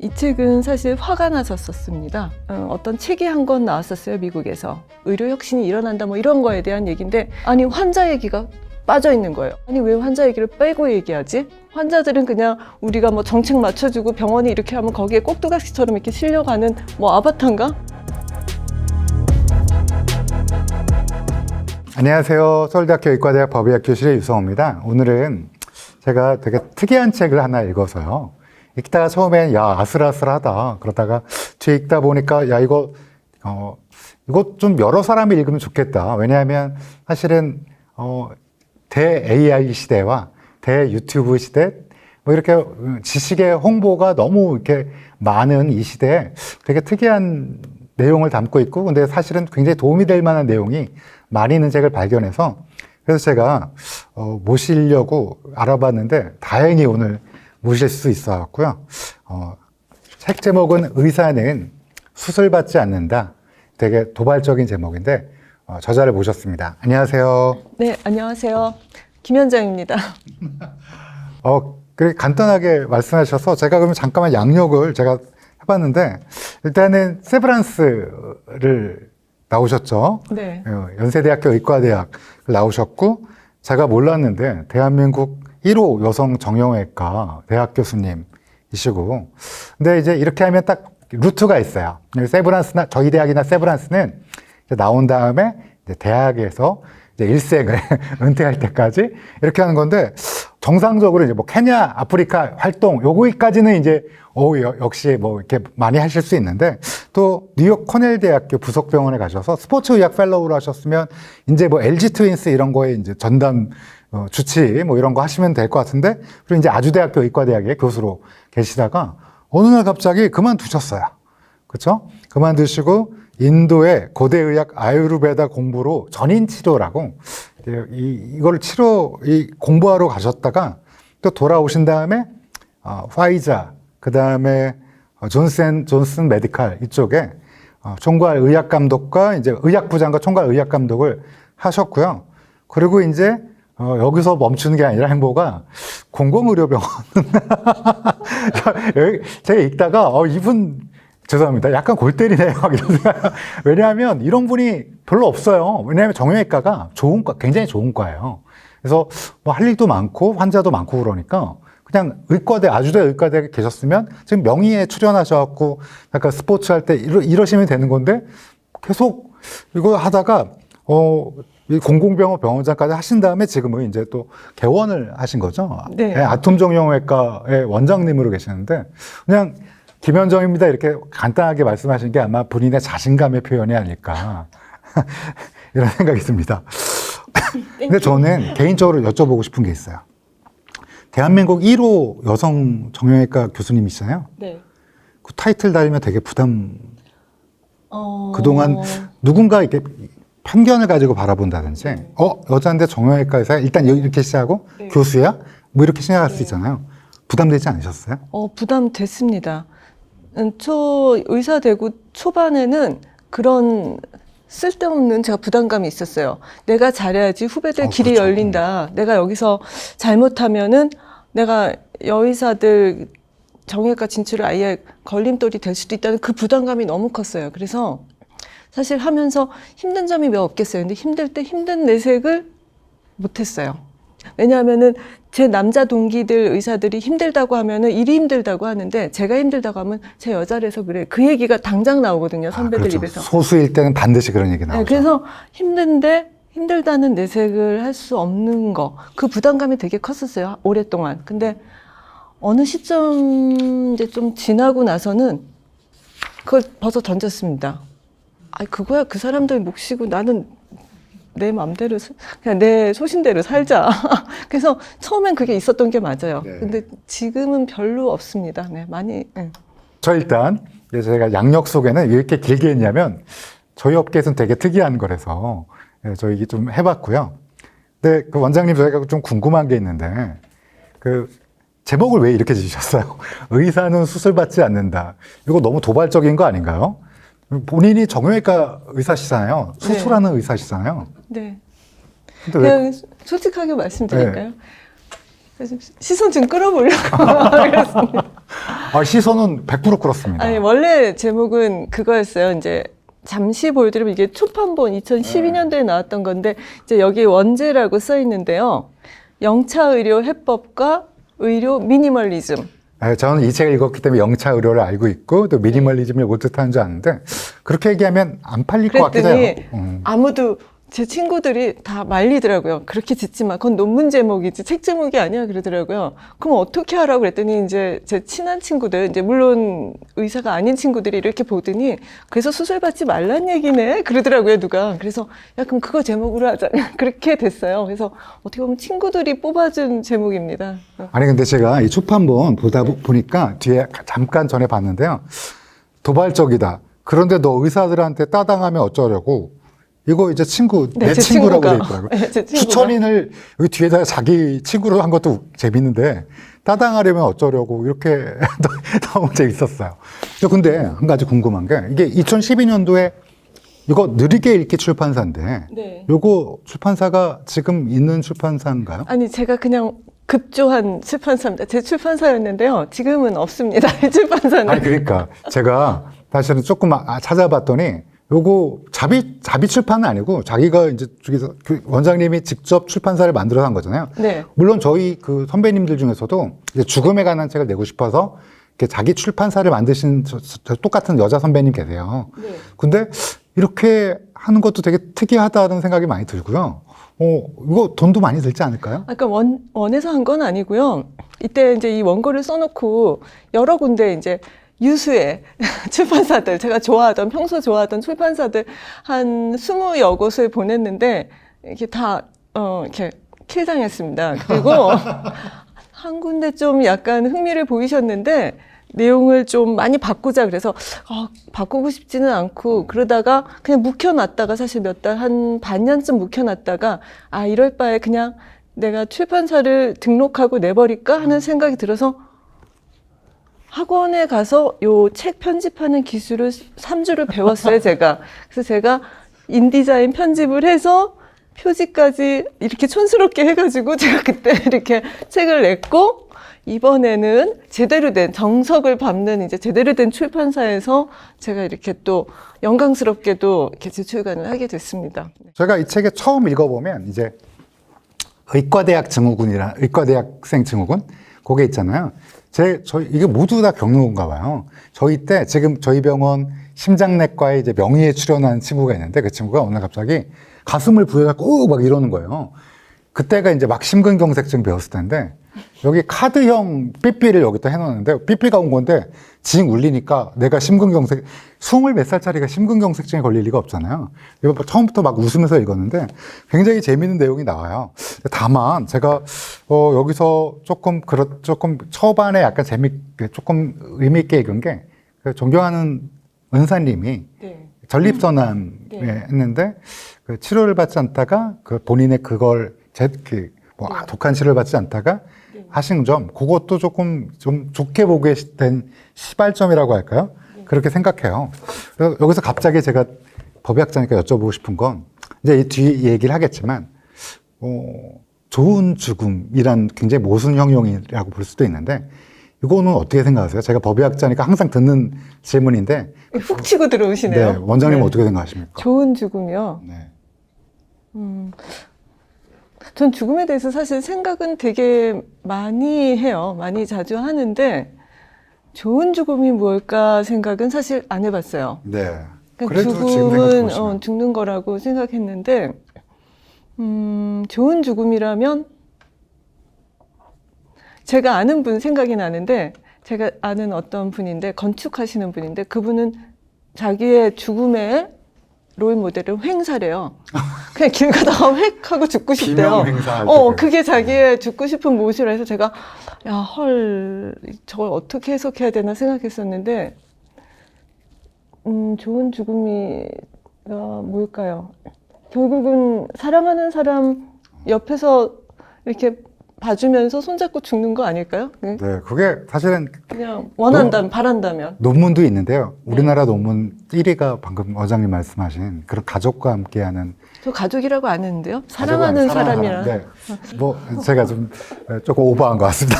이 책은 사실 화가 나서 썼습니다. 어떤 책이 한 권 나왔었어요, 미국에서. 의료 혁신이 일어난다 뭐 이런 거에 대한 얘기인데, 아니 환자 얘기가 빠져 있는 거예요. 아니 왜 환자 얘기를 빼고 얘기하지? 환자들은 그냥 우리가 뭐 정책 맞춰주고 병원이 이렇게 하면 거기에 꼭두각시처럼 이렇게 실려가는 뭐 아바타인가? 안녕하세요. 서울대학교 의과대학 법의학 교실의 유성호입니다. 오늘은 제가 되게 특이한 책을 하나 읽어서요. 읽다가 처음엔 야 아슬아슬하다. 그러다가 뒤에 읽다 보니까 야 이거 좀 여러 사람이 읽으면 좋겠다. 왜냐하면 사실은 대 AI 시대와 대 유튜브 시대 뭐 이렇게 지식의 홍보가 너무 이렇게 많은 이 시대에 되게 특이한 내용을 담고 있고, 근데 사실은 굉장히 도움이 될 만한 내용이 많이 있는 책을 발견해서 그래서 제가 모시려고 알아봤는데 다행히 오늘 모실 수 있어갖고요. 책 제목은 의사는 수술받지 않는다. 되게 도발적인 제목인데 저자를 모셨습니다. 안녕하세요. 네, 안녕하세요. 김현정입니다. 그렇게 간단하게 말씀하셔서 제가 그러면 잠깐만 양력을 제가 해봤는데, 일단은 세브란스를 나오셨죠. 네. 연세대학교 의과대학 나오셨고, 제가 몰랐는데 대한민국 1호 여성 정형외과 대학 교수님이시고, 근데 이제 이렇게 하면 딱 루트가 있어요. 세브란스나 저희 대학이나 세브란스는 이제 나온 다음에 이제 대학에서 이제 일생을 은퇴할 때까지 이렇게 하는 건데, 정상적으로 이제 뭐 케냐, 아프리카 활동 요거까지는 이제 역시 뭐 이렇게 많이 하실 수 있는데, 또 뉴욕 코넬 대학교 부속병원에 가셔서 스포츠 의학 펠로우를 하셨으면 이제 뭐 LG 트윈스 이런 거에 이제 전담 주치 뭐 이런 거 하시면 될 것 같은데, 그리고 이제 아주대학교 의과대학의 교수로 계시다가 어느 날 갑자기 그만두셨어요. 그렇죠? 그만두시고 인도의 고대의학 아유르베다 공부로 전인 치료라고 이거를 공부하러 가셨다가 또 돌아오신 다음에 화이자, 그 다음에 존슨 메디칼 이쪽에 총괄 의학 감독과 이제 의학부장과 총괄 의학 감독을 하셨고요. 그리고 이제 여기서 멈추는 게 아니라 행보가 공공의료병원. 제가 읽다가 이분 죄송합니다. 약간 골 때리네요. 왜냐하면 이런 분이 별로 없어요. 왜냐하면 정형외과가 굉장히 좋은 과예요. 그래서 뭐 할 일도 많고 환자도 많고 그러니까 그냥 아주대 의과대에 계셨으면 지금 명의에 출연하셔갖고 약간 스포츠 할 때 이러시면 되는 건데, 계속 이거 하다가 이 공공병원 병원장까지 하신 다음에 지금은 이제 또 개원을 하신 거죠. 네. 아톰정형외과의 원장님으로 계시는데, 그냥 김현정입니다 이렇게 간단하게 말씀하신 게 아마 본인의 자신감의 표현이 아닐까 이런 생각이 듭니다. 근데 저는 개인적으로 여쭤보고 싶은 게 있어요. 대한민국 1호 여성 정형외과 교수님이시잖아요. 네. 그 타이틀 달면 되게 그동안 누군가 이렇게 편견을 가지고 바라본다든지, 여자인데 정형외과에서 일단 이렇게 시작하고 네. 교수야? 뭐 이렇게 생각할 수 있잖아요. 부담되지 않으셨어요? 부담됐습니다. 의사 되고 초반에는 그런 쓸데없는 제가 부담감이 있었어요. 내가 잘해야지 후배들 길이 그렇죠. 열린다. 내가 여기서 잘못하면은 내가 여의사들 정형외과 진출을 아예 걸림돌이 될 수도 있다는 그 부담감이 너무 컸어요. 그래서 사실 하면서 힘든 점이 몇 없겠어요. 근데 힘들 때 힘든 내색을 못했어요. 왜냐하면은 제 남자 동기들 의사들이 힘들다고 하면은 일이 힘들다고 하는데, 제가 힘들다고 하면 제 여자라서 그래. 그 얘기가 당장 나오거든요. 선배들 그렇죠. 입에서. 소수일 때는 반드시 그런 얘기 나오죠. 네, 그래서 힘든데 힘들다는 내색을 할 수 없는 거, 그 부담감이 되게 컸었어요. 오랫동안. 근데 어느 시점 이제 좀 지나고 나서는 그걸 벗어 던졌습니다. 그거야 그 사람들 몫이고 나는 내 맘대로 그냥 내 소신대로 살자. 그래서 처음엔 그게 있었던 게 맞아요. 네. 근데 지금은 별로 없습니다. 네, 많이. 네. 저 일단 제가 양력 소개는 왜 이렇게 길게 했냐면 저희 업계에서는 되게 특이한 거라서 저 얘기 좀 해봤고요. 근데 그 원장님 저희가 좀 궁금한 게 있는데, 그 제목을 왜 이렇게 지으셨어요? 의사는 수술받지 않는다. 이거 너무 도발적인 거 아닌가요? 본인이 정형외과 의사시잖아요. 수술하는 의사시잖아요. 네. 근데 그냥 솔직하게 말씀드릴까요? 그래서 시선 좀 끌어보려고 그랬습니다. 아, 시선은 100% 끌었습니다. 아니, 원래 제목은 그거였어요. 이제 잠시 보여드리면 이게 초판본 2012년도에 나왔던 건데 이제 여기 원제라고 써 있는데요. 영차의료 해법과 의료 미니멀리즘. 네, 저는 이 책을 읽었기 때문에 영차 의료를 알고 있고 또 미니멀리즘을 못 뜻하는 줄 아는데 그렇게 얘기하면 안 팔릴 것 같기도 해요. 그랬더니 아무도 제 친구들이 다 말리더라고요. 그렇게 짓지 마. 그건 논문 제목이지 책 제목이 아니야 그러더라고요. 그럼 어떻게 하라고 그랬더니 이제 제 친한 친구들, 이제 물론 의사가 아닌 친구들이 이렇게 보더니 그래서 수술 받지 말란 얘기네 그러더라고요 누가. 그래서 야 그럼 그거 제목으로 하자. 그렇게 됐어요. 그래서 어떻게 보면 친구들이 뽑아준 제목입니다. 아니 근데 제가 이 초판본 보다 보니까 뒤에 잠깐 전에 봤는데요. 도발적이다. 그런데 너 의사들한테 따당하면 어쩌려고. 이거 이제 친구, 네, 내 제 친구라고 돼 친구가. 있더라고요. 네, 제 친구가. 추천인을 여기 뒤에다가 자기 친구로 한 것도 재밌는데 따당하려면 어쩌려고 이렇게 너무 재밌었어요. 근데 한 가지 궁금한 게 이게 2012년도에 이거 느리게 읽기 출판사인데 네. 요거 출판사가 지금 있는 출판사인가요? 아니 제가 그냥 급조한 출판사입니다. 제 출판사였는데요. 지금은 없습니다. 이 출판사는. 아니 그러니까 제가 사실은 조금 찾아봤더니 요거 자비 출판은 아니고 자기가 이제 저기서 그 원장님이 직접 출판사를 만들어서 한 거잖아요. 네. 물론 저희 그 선배님들 중에서도 이제 죽음에 관한 책을 내고 싶어서 이렇게 자기 출판사를 만드신 저 똑같은 여자 선배님 계세요. 네. 근데 이렇게 하는 것도 되게 특이하다는 생각이 많이 들고요. 이거 돈도 많이 들지 않을까요? 아까 원에서 한 건 아니고요. 이때 이제 이 원고를 써놓고 여러 군데 이제 유수의 출판사들, 제가 좋아하던, 평소 좋아하던 출판사들 한 20여 곳을 보냈는데, 이게 다, 이렇게 킬당했습니다. 그리고 한 군데 좀 약간 흥미를 보이셨는데, 내용을 좀 많이 바꾸자 그래서 바꾸고 싶지는 않고 그러다가 그냥 묵혀놨다가 사실 몇 달, 한 반년쯤 묵혀놨다가 이럴 바에 그냥 내가 출판사를 등록하고 내버릴까 하는 생각이 들어서 학원에 가서 요 책 편집하는 기술을 3주를 배웠어요, 제가. 그래서 제가 인디자인 편집을 해서 표지까지 이렇게 촌스럽게 해가지고 제가 그때 이렇게 책을 냈고, 이번에는 제대로 된, 정석을 밟는 이제 제대로 된 출판사에서 제가 이렇게 또 영광스럽게도 이렇게 재출간을 하게 됐습니다. 제가 이 책에 처음 읽어보면 이제 의과대학생 증후군? 그게 있잖아요. 이게 모두 다 겪는건가 봐요. 저희 때 지금 저희 병원 심장내과에 이제 명의에 출연한 친구가 있는데 그 친구가 오늘 갑자기 가슴을 부여잡고 막 이러는 거예요. 그때가 이제 막 심근경색증 배웠을 텐데 여기 카드형 삐삐를 여기다 해놓았는데 삐삐가 온 건데 징 울리니까 내가 심근경색 20몇 살짜리가 심근경색증에 걸릴 리가 없잖아요. 이거 처음부터 막 웃으면서 읽었는데 굉장히 재미있는 내용이 나와요. 다만 제가 여기서 조금 초반에 약간 재밌게 조금 의미 있게 읽은 게 그 존경하는 은사님이 네. 전립선암 네. 했는데 그 치료를 받지 않다가 그 본인의 그걸 독한 치료를 받지 않다가 네. 하신 점, 그것도 조금 좀 좋게 보게 된 시발점이라고 할까요? 네. 그렇게 생각해요. 그래서 여기서 갑자기 제가 법의학자니까 여쭤보고 싶은 건 이제 이 뒤 얘기를 하겠지만 좋은 죽음이란 굉장히 모순 형용이라고 볼 수도 있는데 이거는 어떻게 생각하세요? 제가 법의학자니까 항상 듣는 질문인데 훅 치고 들어오시네요. 네, 원장님은 네. 어떻게 생각하십니까? 좋은 죽음이요. 네. 전 죽음에 대해서 사실 생각은 되게 많이 해요. 많이 자주 하는데 좋은 죽음이 뭘까 생각은 사실 안 해봤어요. 네. 그러니까 그래도 지금 죽음은 생각해보시면 죽는 거라고 생각했는데 좋은 죽음이라면 제가 아는 분 생각이 나는데 제가 아는 어떤 분인데 건축하시는 분인데 그분은 자기의 죽음의 롤 모델을 횡사래요. 그냥 길 가다가 획 하고 죽고 싶대요. 비명 행사할 때. 그게 자기의 죽고 싶은 모시라 해서 제가 저걸 어떻게 해석해야 되나 생각했었는데 좋은 죽음이가 뭘까요? 결국은 사랑하는 사람 옆에서 이렇게 봐주면서 손잡고 죽는 거 아닐까요? 네, 그게 사실은 그냥 원한다면, 바란다면. 논문도 있는데요. 우리나라 논문 1위가 방금 원장님 말씀하신 그런 가족과 함께하는 저 가족이라고 안 했는데요. 사랑하는 사람이랑. 네. 뭐 제가 좀 조금 오버한 것 같습니다.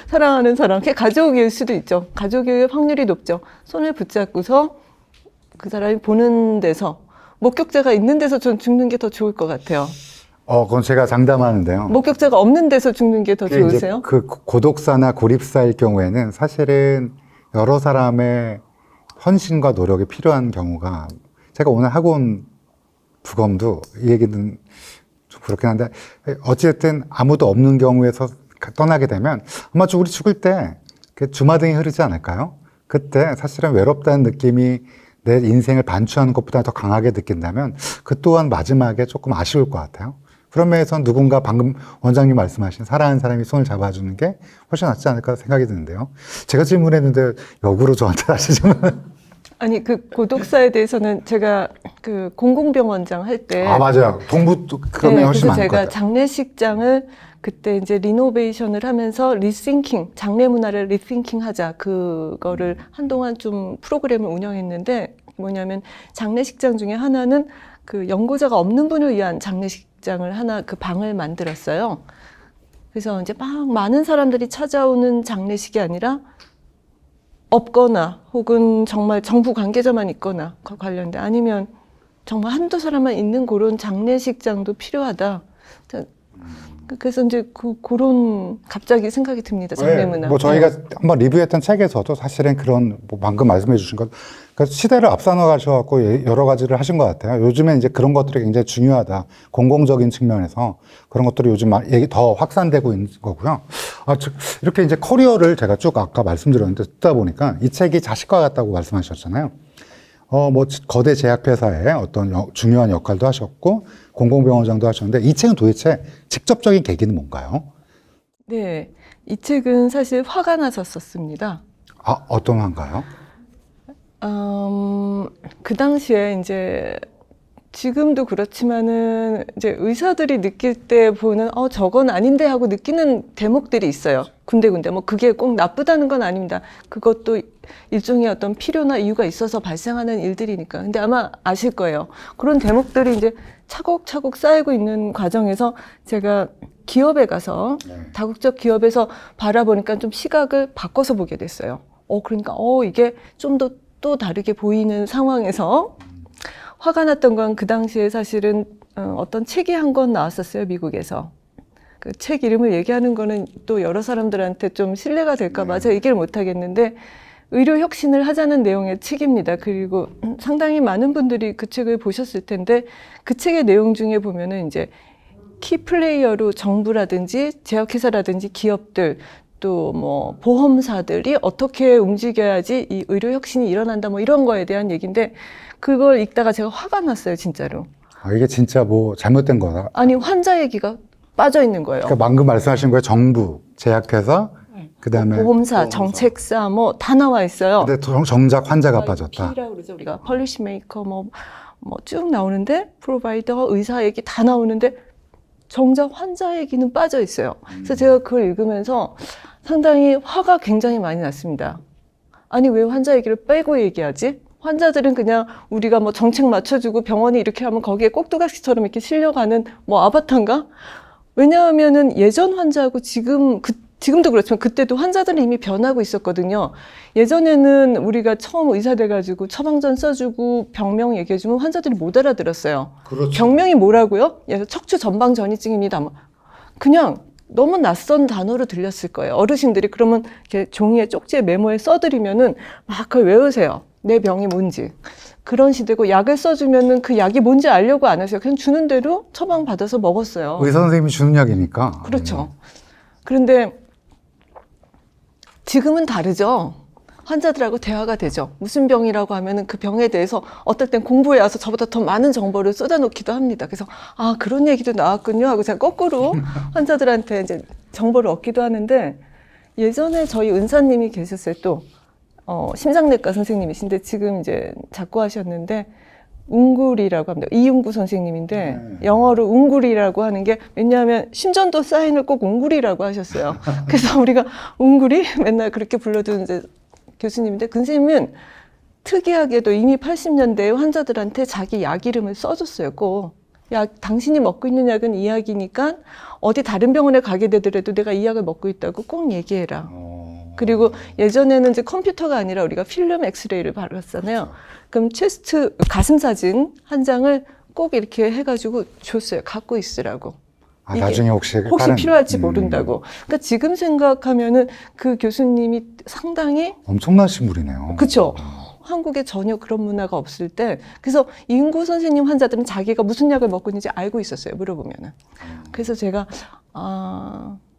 사랑하는 사람. 그게 가족일 수도 있죠. 가족일 확률이 높죠. 손을 붙잡고서 그 사람이 보는 데서, 목격자가 있는 데서 전 죽는 게 더 좋을 것 같아요. 그건 제가 장담하는데요. 목격자가 없는 데서 죽는 게 더 이게 이제 좋으세요? 그 고독사나 고립사일 경우에는 사실은 여러 사람의 헌신과 노력이 필요한 경우가, 제가 오늘 하고 온 부검도 이 얘기는 좀 그렇긴 한데, 어쨌든 아무도 없는 경우에서 떠나게 되면 아마 우리 죽을 때 주마등이 흐르지 않을까요? 그때 사실은 외롭다는 느낌이 내 인생을 반추하는 것보다 더 강하게 느낀다면 그 또한 마지막에 조금 아쉬울 것 같아요. 그런 면에서 누군가 방금 원장님 말씀하신 사랑하는 사람이 손을 잡아주는 게 훨씬 낫지 않을까 생각이 드는데요. 제가 질문했는데 역으로 저한테 다시 질문. 아니, 그 고독사에 대해서는 제가 그 공공병원장 할 때. 맞아요. 동부 그러면 훨씬 그래서 많을 것 제가 같아요. 장례식장을 그때 이제 리노베이션을 하면서 리싱킹, 장례 문화를 리싱킹 하자. 그거를 한동안 좀 프로그램을 운영했는데 뭐냐면 장례식장 중에 하나는 그 연고자가 없는 분을 위한 장례식장을 하나 그 방을 만들었어요. 그래서 이제 막 많은 사람들이 찾아오는 장례식이 아니라 없거나 혹은 정말 정부 관계자만 있거나 관련돼 아니면 정말 한두 사람만 있는 그런 장례식장도 필요하다. 그래서 이제 그런 갑자기 생각이 듭니다. 장례문화. 뭐 저희가 한번 리뷰했던 책에서도 사실은 그런 뭐 방금 말씀해 주신 것, 그러니까 시대를 앞서나 가셔갖고 여러 가지를 하신 것 같아요. 요즘에 이제 그런 것들이 굉장히 중요하다. 공공적인 측면에서 그런 것들이 요즘 더 확산되고 있는 거고요. 이렇게 이제 커리어를 제가 쭉 아까 말씀드렸는데 듣다 보니까 이 책이 자식과 같다고 말씀하셨잖아요. 뭐 거대 제약회사의 어떤 중요한 역할도 하셨고 공공병원장도 하셨는데 이 책은 도대체 직접적인 계기는 뭔가요? 네, 이 책은 사실 화가 나서 썼습니다. 어떤 화인가요? 그 당시에 이제 지금도 그렇지만은 이제 의사들이 느낄 때 보는 저건 아닌데 하고 느끼는 대목들이 있어요. 군데군데 뭐 그게 꼭 나쁘다는 건 아닙니다. 그것도 일종의 어떤 필요나 이유가 있어서 발생하는 일들이니까. 근데 아마 아실 거예요. 그런 대목들이 이제 차곡차곡 쌓이고 있는 과정에서 제가 기업에 가서 다국적 기업에서 바라보니까 좀 시각을 바꿔서 보게 됐어요. 그러니까 이게 좀 더 또 다르게 보이는 상황에서 화가 났던 건 그 당시에 사실은 어떤 책이 한 권 나왔었어요, 미국에서. 그 책 이름을 얘기하는 거는 또 여러 사람들한테 좀 신뢰가 될까 봐 제가 얘기를 못 하겠는데 의료 혁신을 하자는 내용의 책입니다. 그리고 상당히 많은 분들이 그 책을 보셨을 텐데 그 책의 내용 중에 보면은 이제 키 플레이어로 정부라든지 제약회사라든지 기업들 또 뭐 보험사들이 어떻게 움직여야지 이 의료 혁신이 일어난다 뭐 이런 거에 대한 얘기인데 그걸 읽다가 제가 화가 났어요, 진짜로. 이게 진짜 뭐 잘못된 거다. 아니, 환자 얘기가 빠져 있는 거예요. 그러니까 방금 말씀하신 거예요. 정부, 제약회사, 그다음에 보험사, 정책사 뭐 다 나와 있어요. 근데 정작 환자가 빠졌다. P라고 그러죠, 우리가. 펄리시 메이커 뭐 쭉 나오는데 프로바이더, 의사 얘기 다 나오는데 정작 환자 얘기는 빠져 있어요. 그래서 제가 그걸 읽으면서 상당히 화가 굉장히 많이 났습니다. 아니, 왜 환자 얘기를 빼고 얘기하지? 환자들은 그냥 우리가 뭐 정책 맞춰주고 병원이 이렇게 하면 거기에 꼭두각시처럼 이렇게 실려가는 뭐 아바타인가? 왜냐하면은 예전 환자하고 지금도 그렇지만 그때도 환자들은 이미 변하고 있었거든요. 예전에는 우리가 처음 의사 돼가지고 처방전 써주고 병명 얘기해주면 환자들이 못 알아들었어요. 그렇죠. 병명이 뭐라고요? 예를 들어 척추 전방 전이증입니다. 뭐 그냥 너무 낯선 단어로 들렸을 거예요. 어르신들이 그러면 이렇게 종이에 쪽지에 메모에 써드리면은 막 그걸 외우세요. 내 병이 뭔지. 그런 시대고 약을 써주면은 그 약이 뭔지 알려고 안 하세요. 그냥 주는 대로 처방 받아서 먹었어요. 의사 선생님이 주는 약이니까. 그렇죠. 그런데 지금은 다르죠. 환자들하고 대화가 되죠. 무슨 병이라고 하면은 그 병에 대해서 어떨 땐 공부해 와서 저보다 더 많은 정보를 쏟아놓기도 합니다. 그래서 그런 얘기도 나왔군요 하고 제가 거꾸로 환자들한테 이제 정보를 얻기도 하는데 예전에 저희 은사님이 계셨어요. 또 심장내과 선생님이신데 지금 이제 작고하셨는데 웅구리라고 합니다. 이웅구 선생님인데 영어로 웅구리라고 하는 게 왜냐하면 심전도 사인을 꼭 웅구리라고 하셨어요. 그래서 우리가 웅구리 맨날 그렇게 불러주는 이제 교수님인데 그 선생님은 특이하게도 이미 80년대에 환자들한테 자기 약 이름을 써줬어요. 꼭. 약, 당신이 먹고 있는 약은 이 약이니까 어디 다른 병원에 가게 되더라도 내가 이 약을 먹고 있다고 꼭 얘기해라. 그리고 예전에는 이제 컴퓨터가 아니라 우리가 필름 엑스레이를 받았잖아요. 그럼 체스트, 가슴 사진 한 장을 꼭 이렇게 해가지고 줬어요. 갖고 있으라고. 아, 나중에 혹시 필요할지 모른다고. 그러니까 지금 생각하면은 그 교수님이 상당히 엄청나신 분이네요. 그렇죠. 한국에 전혀 그런 문화가 없을 때 그래서 이은구 선생님 환자들은 자기가 무슨 약을 먹고 있는지 알고 있었어요. 물어보면은. 그래서 제가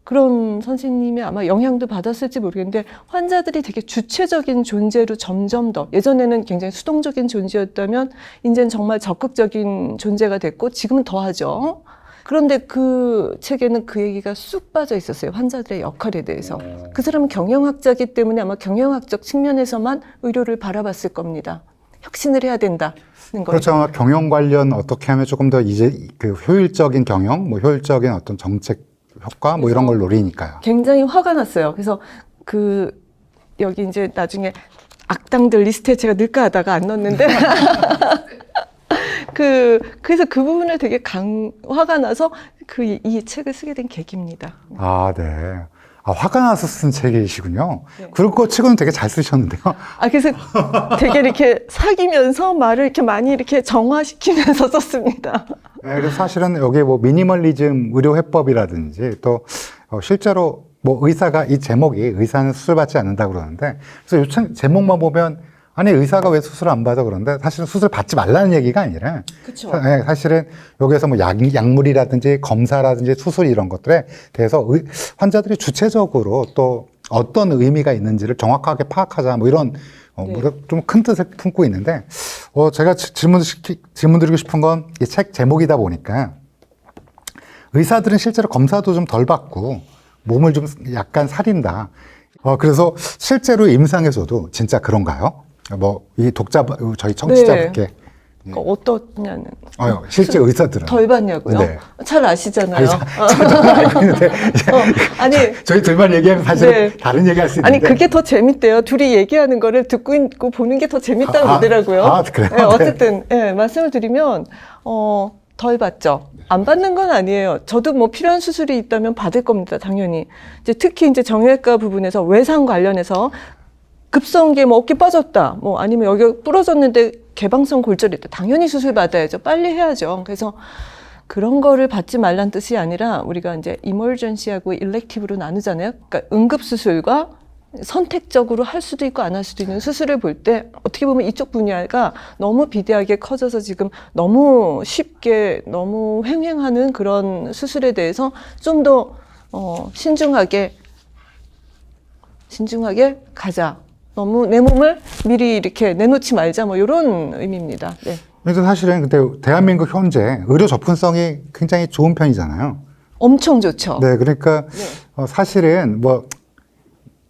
그런 선생님이 아마 영향도 받았을지 모르겠는데 환자들이 되게 주체적인 존재로 점점 더 예전에는 굉장히 수동적인 존재였다면 이제는 정말 적극적인 존재가 됐고 지금은 더하죠. 그런데 그 책에는 그 얘기가 쑥 빠져 있었어요. 환자들의 역할에 대해서. 그 사람은 경영학자이기 때문에 아마 경영학적 측면에서만 의료를 바라봤을 겁니다. 혁신을 해야 된다는 거예요. 그렇죠. 경영 관련 어떻게 하면 조금 더 이제 그 효율적인 경영, 뭐 효율적인 어떤 정책 효과 뭐 이런 걸 노리니까요. 굉장히 화가 났어요. 그래서 여기 이제 나중에 악당들 리스트에 제가 넣을까 하다가 안 넣었는데 그래서 그 부분을 되게 화가 나서 이 책을 쓰게 된 계기입니다. 아, 네. 아, 화가 나서 쓴 책이시군요. 네. 그럴 거 치고는 되게 잘 쓰셨는데요. 그래서 되게 이렇게 사귀면서 말을 이렇게 많이 이렇게 정화시키면서 썼습니다. 네, 그래서 사실은 여기 뭐 미니멀리즘 의료 해법이라든지 또 실제로 뭐 의사가 이 제목이 의사는 수술받지 않는다 그러는데 그래서 이 제목만 보면 아니 의사가 왜 수술 안 받아 그런데 사실은 수술 받지 말라는 얘기가 아니라 그쵸. 네, 사실은 여기에서 뭐 약물이라든지 검사라든지 수술 이런 것들에 대해서 환자들이 주체적으로 또 어떤 의미가 있는지를 정확하게 파악하자 뭐 이런 네. 좀 큰 뜻을 품고 있는데 제가 질문드리고 싶은 건 이 책 제목이다 보니까 의사들은 실제로 검사도 좀 덜 받고 몸을 좀 약간 사린다. 그래서 실제로 임상에서도 진짜 그런가요? 뭐 이 저희 청취자분께 네. 어떠냐는. 실제 의사들은 덜 받냐고요? 네. 잘 아시잖아요. 저는 알고 있는데 아니 저희 둘만 얘기하면 사실 네. 다른 얘기할 수 있는데 아니 그게 더 재밌대요. 둘이 얘기하는 거를 듣고 있고 보는 게 더 재밌다고 그러더라고요. 그래요? 네, 어쨌든 말씀을 드리면 덜 받죠. 안 받는 건 아니에요. 저도 뭐 필요한 수술이 있다면 받을 겁니다. 당연히. 특히 이제 정형외과 부분에서 외상 관련해서 급성기에 뭐 어깨 빠졌다, 뭐 아니면 여기가 부러졌는데 개방성 골절이 있다. 당연히 수술 받아야죠. 빨리 해야죠. 그래서 그런 거를 받지 말란 뜻이 아니라 우리가 이제 이머전시하고 일렉티브로 나누잖아요. 그러니까 응급수술과 선택적으로 할 수도 있고 안 할 수도 있는 수술을 볼 때 어떻게 보면 이쪽 분야가 너무 비대하게 커져서 지금 너무 쉽게 너무 횡행하는 그런 수술에 대해서 좀 더 신중하게 가자. 너무 내 몸을 미리 이렇게 내놓지 말자. 뭐 이런 의미입니다. 네. 그래서 사실은 근데 대한민국 현재 의료 접근성이 굉장히 좋은 편이잖아요. 엄청 좋죠. 네, 그러니까 네. 사실은 뭐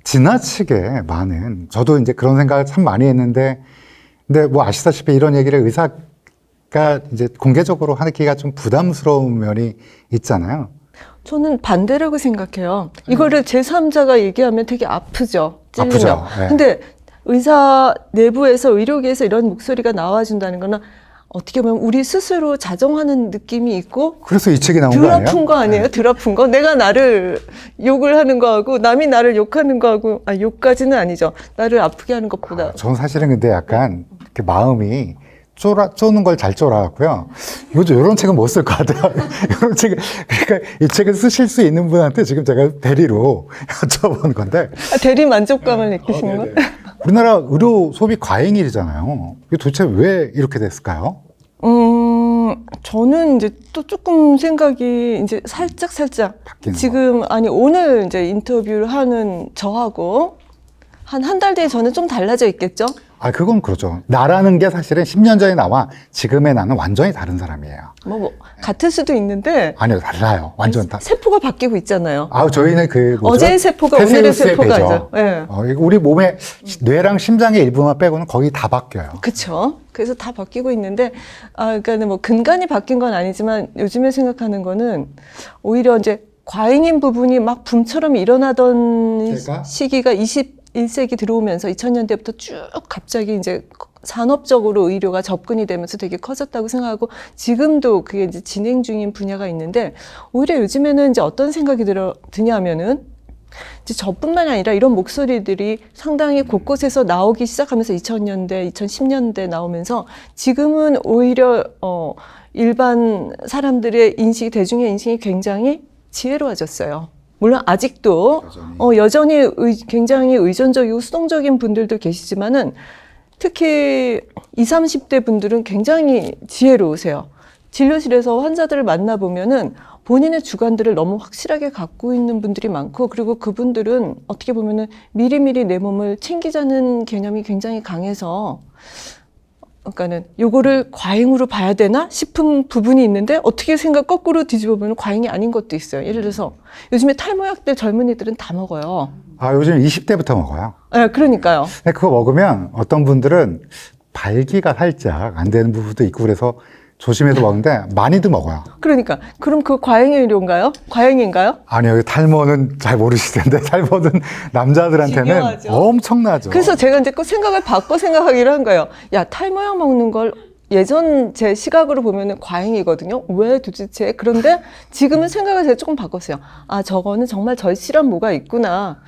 지나치게 많은 저도 이제 그런 생각을 참 많이 했는데 근데 뭐 아시다시피 이런 얘기를 의사가 이제 공개적으로 하기가 좀 부담스러운 면이 있잖아요. 저는 반대라고 생각해요. 이거를 제3자가 얘기하면 되게 아프죠. 찔리면. 아프죠. 네. 근데 의사 내부에서 의료계에서 이런 목소리가 나와준다는 거는 어떻게 보면 우리 스스로 자정하는 느낌이 있고 그래서 이 책이 나온 거 덜 아니에요? 아픈 거 아니에요? 네. 덜 아픈 거? 내가 나를 욕을 하는 거하고 남이 나를 욕하는 거하고 욕까지는 아니죠. 나를 아프게 하는 것보다. 저는 사실은 근데 약간 그 마음이 쪼는 걸 잘 쪼라고요. 요즘 이런 책은 못 쓸 것 같아요. 이런 책은 그러니까 이 책을 쓰실 수 있는 분한테 지금 제가 대리로 여쭤본 건데. 대리 만족감을 느끼시는 거예요? 우리나라 의료 소비 과잉이잖아요. 이게 도대체 왜 이렇게 됐을까요? 저는 이제 또 조금 생각이 이제 살짝 바뀌는 지금 오늘 이제 인터뷰를 하는 저하고 한 달 뒤에 저는 좀 달라져 있겠죠? 아, 그건 그렇죠. 나라는 게 사실은 10년 전에 나와 지금의 나는 완전히 다른 사람이에요. 같을 수도 있는데 아니요, 달라요. 완전 다. 세포가 바뀌고 있잖아요. 아, 저희는 그 뭐죠? 어제의 세포가 오늘의 테세우스의 세포가 배죠. 아니죠. 예. 우리 몸의 뇌랑 심장의 일부만 빼고는 거의 다 바뀌어요. 그렇죠. 그래서 다 바뀌고 있는데, 그러니까 뭐 근간이 바뀐 건 아니지만 요즘에 생각하는 거는 오히려 이제 과잉인 부분이 막 붐처럼 일어나던 제가? 시기가 21세기 들어오면서 2000년대부터 쭉 갑자기 이제 산업적으로 의료가 접근이 되면서 되게 커졌다고 생각하고 지금도 그게 이제 진행 중인 분야가 있는데 오히려 요즘에는 이제 어떤 생각이 드냐면은 이제 저뿐만 아니라 이런 목소리들이 상당히 곳곳에서 나오기 시작하면서 2000년대, 2010년대 나오면서 지금은 오히려 일반 사람들의 인식이 대중의 인식이 굉장히 지혜로워졌어요. 물론 아직도 여전히 굉장히 의존적이고 수동적인 분들도 계시지만은 특히 20, 30대 분들은 굉장히 지혜로우세요. 진료실에서 환자들을 만나보면은 본인의 주관들을 너무 확실하게 갖고 있는 분들이 많고 그리고 그분들은 어떻게 보면은 미리미리 내 몸을 챙기자는 개념이 굉장히 강해서 그러니까는 요거를 과잉으로 봐야 되나 싶은 부분이 있는데 어떻게 거꾸로 뒤집어 보면 과잉이 아닌 것도 있어요. 예를 들어서 요즘에 탈모약들 젊은이들은 다 먹어요. 아, 요즘 20대부터 먹어요. 네, 그러니까요. 근데 그거 먹으면 어떤 분들은 발기가 살짝 안 되는 부분도 있고 그래서 조심해서 먹는데 많이도 먹어요. 그러니까 그럼 그 과잉의 의료인가요? 과잉인가요? 아니요, 탈모는 잘 모르실 텐데 탈모는 남자들한테는 중요하죠. 엄청나죠. 그래서 제가 이제 꼭 생각을 바꿔 생각하기로 한 거예요. 야, 탈모약 먹는 걸 예전 제 시각으로 보면은 과잉이거든요. 왜 도대체? 그런데 지금은 생각을 제가 조금 바꿨어요. 아, 저거는 정말 절실한 뭐가 있구나.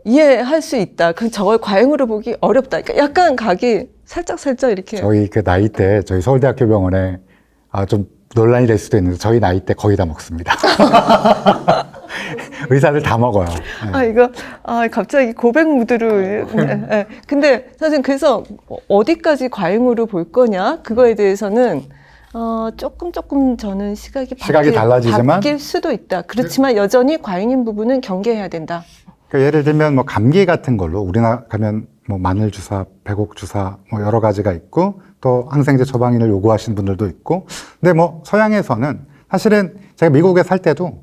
이해할 수 있다. 저걸 과잉으로 보기 어렵다. 그러니까 약간 각이 살짝 이렇게. 저희 그 나이 때 저희 서울대학교 병원에 좀 논란이 될 수도 있는데 저희 나이 때 거의 다 먹습니다. 의사들 다 먹어요. 네. 갑자기 고백 무드로. 네. 근데 사실 그래서 어디까지 과잉으로 볼 거냐 그거에 대해서는 조금 저는 시각이 달라지지만 바뀔 수도 있다. 그렇지만 여전히 과잉인 부분은 경계해야 된다. 그러니까 예를 들면 뭐 감기 같은 걸로 우리나라 가면 뭐 마늘 주사, 배곡 주사 뭐 여러 가지가 있고 또 항생제 처방인을 요구하시는 분들도 있고 근데 뭐 서양에서는 사실은 제가 미국에 살 때도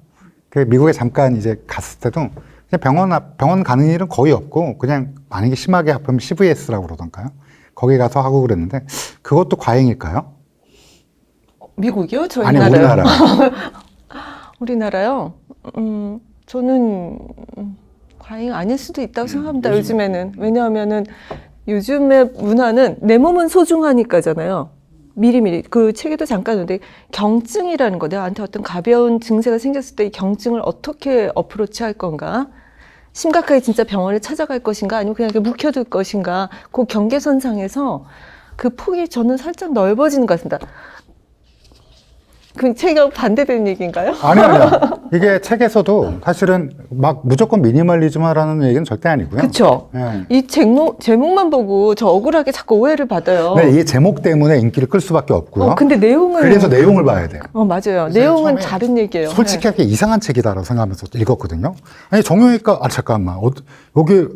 그 미국에 잠깐 이제 갔을 때도 그냥 병원 가는 일은 거의 없고 그냥 만약에 심하게 아프면 CVS라고 그러던가요? 거기 가서 하고 그랬는데 그것도 과잉일까요? 미국이요? 저희 아니 나라요? 우리나라. 우리나라요? 저는 과잉 아닐 수도 있다고 생각합니다. 요즘에는. 왜냐하면은 요즘의 문화는 내 몸은 소중하니까잖아요. 미리미리. 그 책에도 잠깐 했는데 경증이라는 거, 나한테 어떤 가벼운 증세가 생겼을 때 이 경증을 어떻게 어프로치 할 건가? 심각하게 진짜 병원을 찾아갈 것인가? 아니면 그냥 이렇게 묵혀둘 것인가? 그 경계선상에서 그 폭이 저는 살짝 넓어지는 것 같습니다. 그 책하고 반대되는 얘기인가요? 아니요. 이게 책에서도 사실은 막 무조건 미니멀리즘 하라는 얘기는 절대 아니고요. 그렇죠. 네. 이 제목만 보고 저 억울하게 자꾸 오해를 받아요. 네, 이 제목 때문에 인기를 끌 수밖에 없고요. 근데 내용을 그래서 내용을 봐야 돼요. 맞아요. 내용은 처음에 다른 얘기예요. 솔직하게 이상한 책이다라고 생각하면서 읽었거든요. 아니 정형외과 잠깐만 여기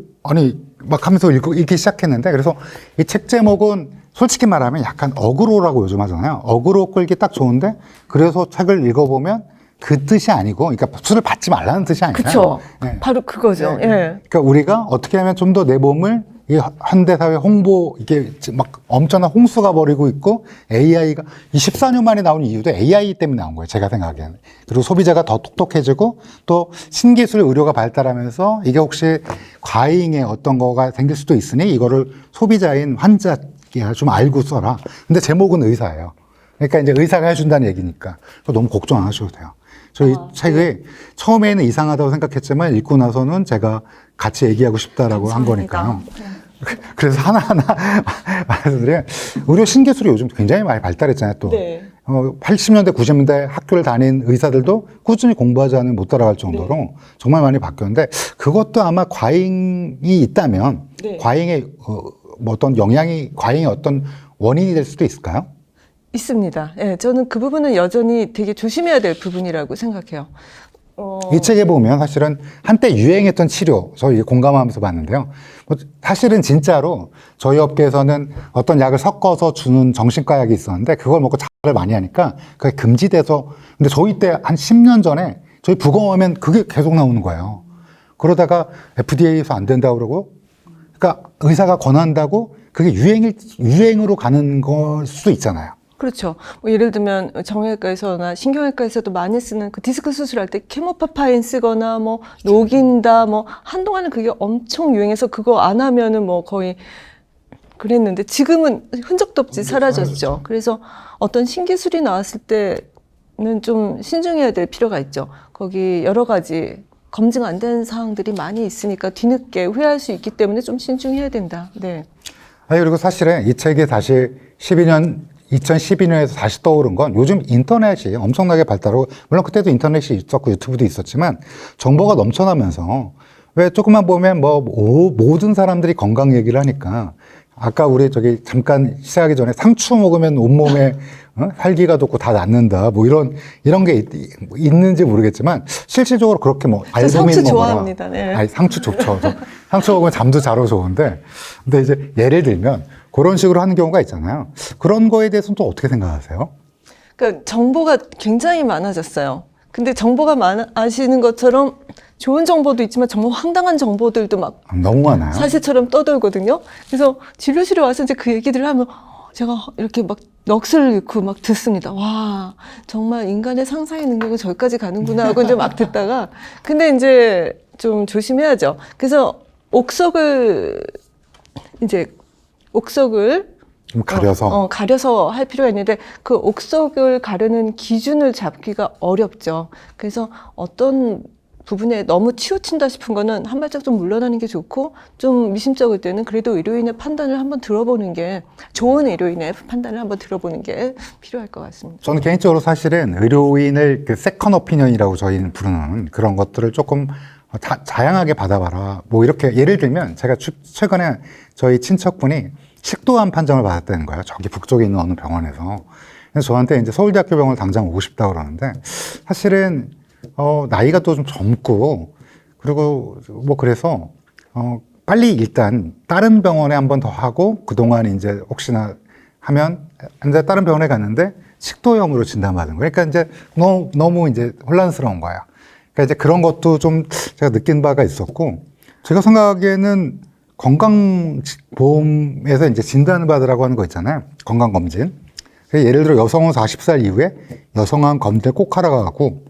막 하면서 읽기 시작했는데 그래서 이 책 제목은 솔직히 말하면 약간 어그로라고 요즘 하잖아요. 어그로 끌기 딱 좋은데 그래서 책을 읽어보면 그 뜻이 아니고 그러니까 수를 받지 말라는 뜻이 아니라 그렇죠. 네. 바로 그거죠. 네. 예. 그러니까 우리가 어떻게 하면 좀 더 내 몸을 이 현대사회 홍보 이게 막 엄청난 홍수가 벌이고 있고 AI가 이 14년 만에 나온 이유도 AI 때문에 나온 거예요. 제가 생각하기에는. 그리고 소비자가 더 똑똑해지고 또 신기술 의료가 발달하면서 이게 혹시 과잉의 어떤 거가 생길 수도 있으니 이거를 소비자인 환자 좀 알고 써라. 근데 제목은 의사예요. 그러니까 이제 의사가 해준다는 얘기니까 너무 걱정 안 하셔도 돼요. 저희 책이 처음에는 이상하다고 생각했지만 읽고 나서는 제가 같이 얘기하고 싶다라고 한 거니까요. 그래서 하나하나 말씀드리면 의료 신기술이 요즘 굉장히 많이 발달했잖아요. 또 80년대, 90년대 학교를 다닌 의사들도 꾸준히 공부하지 않으면 못 따라갈 정도로 정말 많이 바뀌었는데 그것도 아마 과잉이 있다면 과잉의 뭐 어떤 과잉의 어떤 원인이 될 수도 있을까요? 있습니다. 예, 저는 그 부분은 여전히 되게 조심해야 될 부분이라고 생각해요. 이 책에 보면 사실은 한때 유행했던 치료, 저 이게 공감하면서 봤는데요. 뭐 사실은 진짜로 저희 업계에서는 어떤 약을 섞어서 주는 정신과 약이 있었는데 그걸 먹고 자를 많이 하니까 그게 금지돼서, 근데 저희 때 한 10년 전에 저희 부검하면 그게 계속 나오는 거예요. 그러다가 FDA에서 안 된다고 그러고, 그러니까 의사가 권한다고 그게 유행으로 가는 걸 수도 있잖아요. 그렇죠. 뭐 예를 들면 정형외과에서나 신경외과에서도 많이 쓰는 그 디스크 수술할 때 케모파파인 쓰거나 뭐 녹인다 뭐 한동안은 그게 엄청 유행해서 그거 안 하면은 뭐 거의 그랬는데 지금은 흔적도 없이 사라졌죠. 그래서 어떤 신기술이 나왔을 때는 좀 신중해야 될 필요가 있죠. 거기 여러 가지 검증 안 된 사항들이 많이 있으니까 뒤늦게 후회할 수 있기 때문에 좀 신중해야 된다. 네. 아니, 그리고 사실은 이 책이 다시 2012년에서 다시 떠오른 건 요즘 인터넷이 엄청나게 발달하고, 물론 그때도 인터넷이 있었고 유튜브도 있었지만 정보가 넘쳐나면서, 왜 조금만 보면 뭐 모든 사람들이 건강 얘기를 하니까, 아까 우리 저기 잠깐 시작하기 전에 상추 먹으면 온몸에 활기가 돋고 다 낫는다 뭐 이런 게 있는지 모르겠지만 실질적으로 그렇게 뭐 저 알부민 상추 먹어라. 좋아합니다. 네. 아니, 상추 좋죠. 상추 먹으면 잠도 잘 오고 좋은데, 근데 이제 예를 들면 그런 식으로 하는 경우가 있잖아요. 그런 거에 대해서는 또 어떻게 생각하세요? 그러니까 정보가 굉장히 많아졌어요. 근데 정보가 많아지는 것처럼 좋은 정보도 있지만 정말 황당한 정보들도 막 너무 많아요. 사실처럼 떠돌거든요. 그래서 진료실에 와서 이제 그 얘기들을 하면 제가 이렇게 막 넋을 잃고 막 듣습니다. 와, 정말 인간의 상상의 능력은 저기까지 가는구나 하고 이제 막 듣다가, 근데 이제 좀 조심해야죠. 그래서 옥석을 좀 가려서. 가려서 할 필요가 있는데 그 옥석을 가르는 기준을 잡기가 어렵죠. 그래서 어떤 부분에 너무 치우친다 싶은 거는 한 발짝 좀 물러나는 게 좋고, 좀 미심쩍을 때는 그래도 의료인의 판단을 한번 들어보는 게, 좋은 의료인의 판단을 한번 들어보는 게 필요할 것 같습니다. 저는 개인적으로 사실은 의료인을 그 세컨 오피니언이라고 저희는 부르는 그런 것들을 조금 다양하게 받아봐라. 뭐 이렇게 예를 들면 제가 최근에 저희 친척분이 식도암 판정을 받았다는 거예요. 저기 북쪽에 있는 어느 병원에서. 그래서 저한테 이제 서울대학교 병원을 당장 오고 싶다 그러는데, 사실은 나이가 또 좀 젊고, 그리고 뭐 그래서 빨리 일단 다른 병원에 한 번 더 하고, 그동안 이제 혹시나 하면 이제 다른 병원에 갔는데 식도염으로 진단받은 거예요. 그러니까 이제 너무 이제 혼란스러운 거예요. 그러니까 이제 그런 것도 좀 제가 느낀 바가 있었고, 제가 생각하기에는 건강보험에서 이제 진단을 받으라고 하는 거 있잖아요. 건강검진. 예를 들어 여성은 40살 이후에 여성암 검진을 꼭 하라고 하고,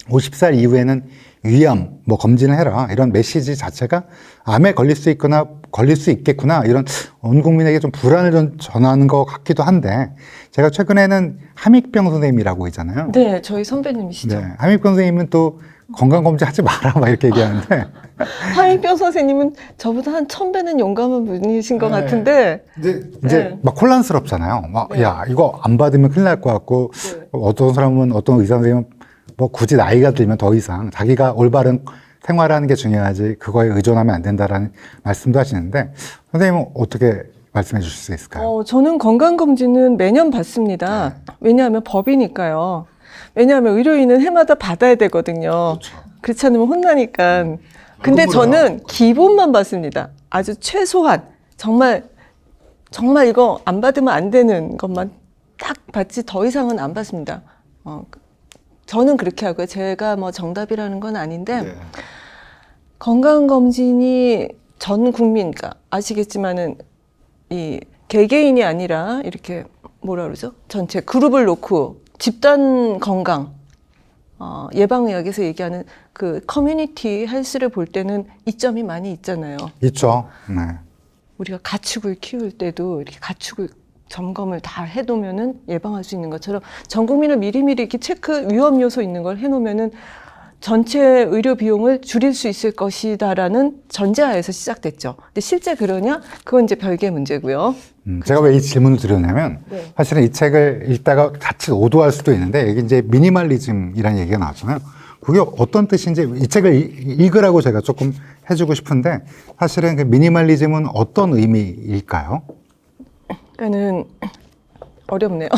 50살 이후에는 위암 뭐 검진을 해라, 이런 메시지 자체가 암에 걸릴 수 있거나 걸릴 수 있겠구나, 이런 온 국민에게 좀 불안을 좀 전하는 것 같기도 한데, 제가 최근에는 함익병 선생님이라고 있잖아요. 네, 저희 선배님이시죠. 네, 함익병 선생님은 또 건강검진 하지 마라 막 이렇게 얘기하는데, 하인병 선생님은 저보다 한 1000배는 용감한 분이신 것 네. 같은데, 이제 네. 막 혼란스럽잖아요. 막, 네. 야, 이거 안 받으면 큰일 날 것 같고, 네. 어떤 사람은, 어떤 의사 선생님은 뭐 굳이 나이가 들면 더 이상 자기가 올바른 생활하는 게 중요하지 그거에 의존하면 안 된다라는 말씀도 하시는데, 선생님은 어떻게 말씀해 주실 수 있을까요? 저는 건강검진은 매년 받습니다. 네. 왜냐하면 법이니까요. 왜냐하면 의료인은 해마다 받아야 되거든요. 그렇죠. 그렇지 않으면 혼나니까. 근데 저는 기본만 받습니다. 아주 최소한. 정말 이거 안 받으면 안 되는 것만 딱 받지 더 이상은 안 받습니다. 저는 그렇게 하고요. 제가 뭐 정답이라는 건 아닌데, 네. 건강검진이 전 국민, 그러니까 아시겠지만은 이 개개인이 아니라 이렇게 뭐라 그러죠? 전체 그룹을 놓고 집단 건강, 예방의학에서 얘기하는 그 커뮤니티 헬스를 볼 때는 이점이 많이 있잖아요. 있죠. 네. 우리가 가축을 키울 때도 이렇게 가축을 점검을 다 해놓으면은 예방할 수 있는 것처럼 전 국민을 미리미리 이렇게 체크, 위험 요소 있는 걸 해놓으면은 전체 의료 비용을 줄일 수 있을 것이다라는 전제하에서 시작됐죠. 근데 실제 그러냐? 그건 이제 별개의 문제고요. 제가 왜 이 질문을 드렸냐면, 네. 사실은 이 책을 읽다가 자칫 오도할 수도 있는데, 여기 이제 미니멀리즘이라는 얘기가 나왔잖아요. 그게 어떤 뜻인지 이 책을 읽으라고 제가 조금 해주고 싶은데, 사실은 그 미니멀리즘은 어떤 의미일까요? 그러니까는 어렵네요.